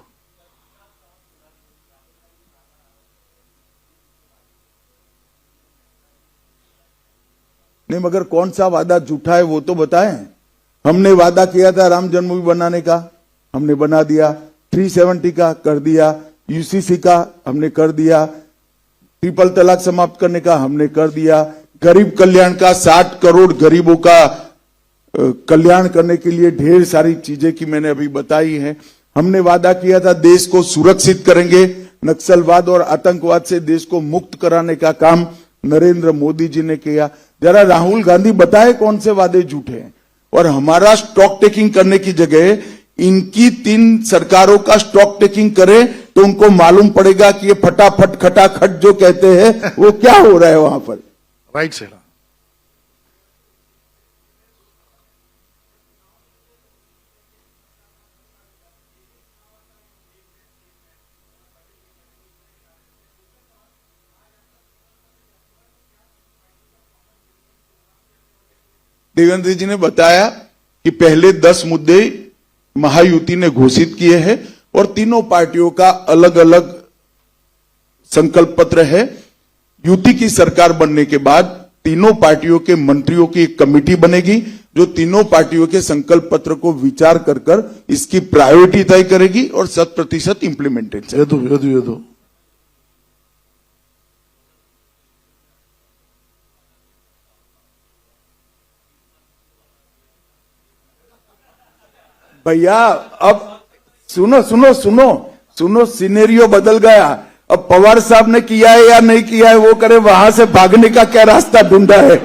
D: नहीं, मगर कौन सा वादा झूठा है वो तो बताएं। हमने वादा किया था राम जन्मभूमि बनाने का, हमने बना दिया। 370 का कर दिया, यूसीसी का हमने कर दिया, ट्रिपल तलाक समाप्त करने का हमने कर दिया, गरीब कल्याण का 60 करोड़ गरीबों का कल्याण करने के लिए ढेर सारी चीजें की मैंने अभी बताई हैं। हमने वादा किया था देश को सुरक्षित करेंगे, नक्सलवाद और आतंकवाद से देश को मुक्त कराने का काम नरेंद्र मोदी जी ने किया। जरा राहुल गांधी बताए कौन से वादे झूठे हैं। और हमारा स्टॉक टेकिंग करने की जगह इनकी 3 सरकारों का स्टॉक टेकिंग करें तो उनको मालूम पड़ेगा कि ये फटाफट खटाखट जो कहते हैं वो क्या हो रहा है वहां पर।
E: राइट साइड
D: देवेंद्र जी ने बताया कि पहले 10 मुद्दे महायुति ने घोषित किए हैं और तीनों पार्टियों का अलग अलग संकल्प पत्र है। युति की सरकार बनने के बाद तीनों पार्टियों के मंत्रियों की एक कमेटी बनेगी जो तीनों पार्टियों के संकल्प पत्र को विचार कर इसकी प्रायोरिटी तय करेगी और 100% इंप्लीमेंटेशन।
E: यदु
D: भैया अब सुनो सिनेरियो बदल गया। अब पवार साहब ने किया है या नहीं किया है वो करे, वहां से भागने का क्या रास्ता ढूंढा है।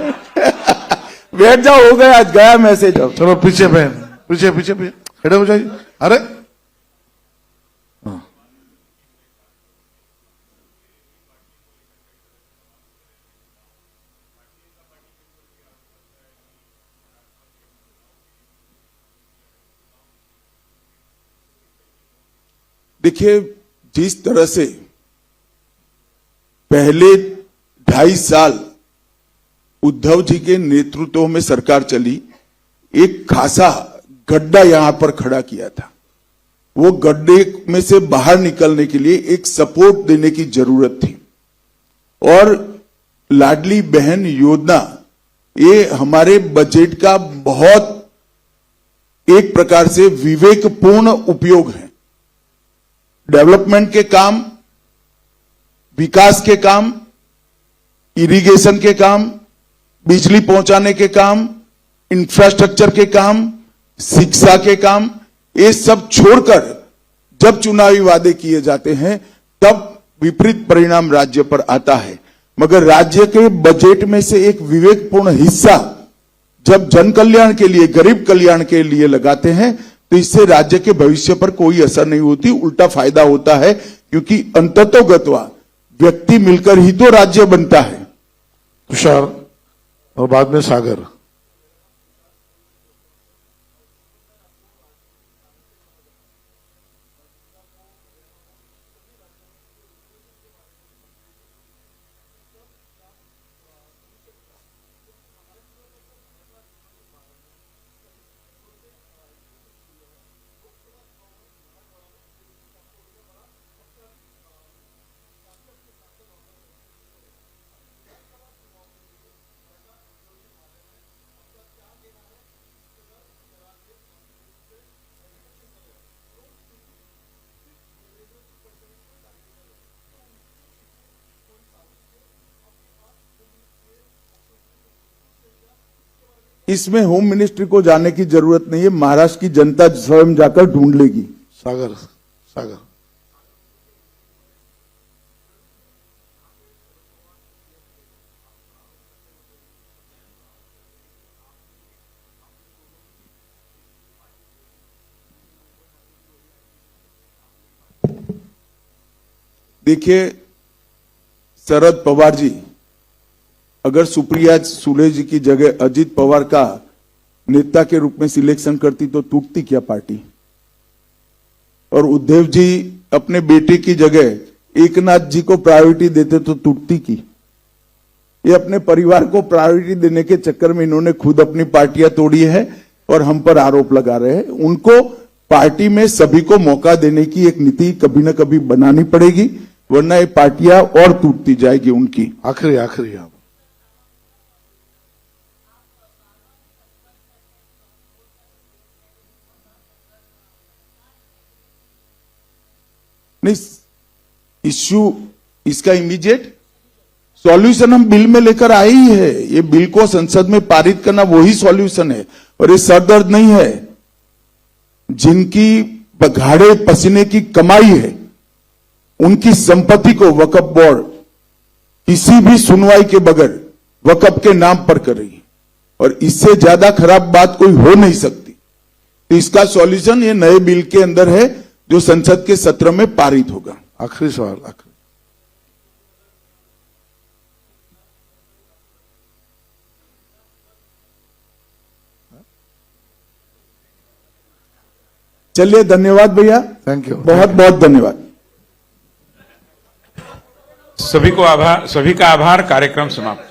D: बैठ जाओ, हो गया, आज गया मैसेज। अब
E: चलो पीछे बहन, पीछे खड़े हो जाइए। अरे
D: देखिए, जिस तरह से पहले 2.5 साल उद्धव जी के नेतृत्व में सरकार चली, एक खासा गड्ढा यहां पर खड़ा किया था। वो गड्ढे में से बाहर निकलने के लिए एक सपोर्ट देने की जरूरत थी और लाडली बहन योजना ये हमारे बजट का बहुत एक प्रकार से विवेकपूर्ण उपयोग है। डेवलपमेंट के काम, विकास के काम, इरिगेशन के काम, बिजली पहुंचाने के काम, इंफ्रास्ट्रक्चर के काम, शिक्षा के काम, ये सब छोड़कर जब चुनावी वादे किए जाते हैं तब विपरीत परिणाम राज्य पर आता है। मगर राज्य के बजट में से एक विवेकपूर्ण हिस्सा जब जन कल्याण के लिए, गरीब कल्याण के लिए लगाते हैं तो इससे राज्य के भविष्य पर कोई असर नहीं होती, उल्टा फायदा होता है। क्योंकि अंततोगत्वा व्यक्ति मिलकर ही तो राज्य बनता है।
E: तुषार और बाद में सागर।
D: इसमें होम मिनिस्ट्री को जाने की जरूरत नहीं है, महाराष्ट्र की जनता स्वयं जाकर ढूंढ लेगी।
E: सागर
D: देखिए, शरद पवार जी अगर सुप्रिया सुले जी की जगह अजित पवार का नेता के रूप में सिलेक्शन करती तो टूटती क्या पार्टी? और उद्धव जी अपने बेटे की जगह एकनाथ जी को प्रायोरिटी देते तो टूटती की? ये अपने परिवार को प्रायोरिटी देने के चक्कर में इन्होंने खुद अपनी पार्टियां तोड़ी है और हम पर आरोप लगा रहे हैं। उनको पार्टी में सभी को मौका देने की एक नीति कभी न कभी बनानी पड़ेगी, वरना ये पार्टियां और टूटती जाएगी उनकी।
E: आखिरी आप
D: नहीं, इश्यू इसका इमीडिएट सॉल्यूशन हम बिल में लेकर आए ही है। ये बिल को संसद में पारित करना वही सॉल्यूशन है, और ये सरदर्द नहीं है। जिनकी बघाड़े पसीने की कमाई है उनकी संपत्ति को वक्फ बोर्ड किसी भी सुनवाई के बगैर वक्फ के नाम पर कर रही है, और इससे ज्यादा खराब बात कोई हो नहीं सकती। तो इसका सॉल्यूशन ये नए बिल के अंदर है जो संसद के सत्र में पारित होगा।
E: आखिरी सवाल
D: चलिए, धन्यवाद भैया,
E: थैंक यू।
D: बहुत बहुत धन्यवाद।
A: सभी का आभार। कार्यक्रम समाप्त।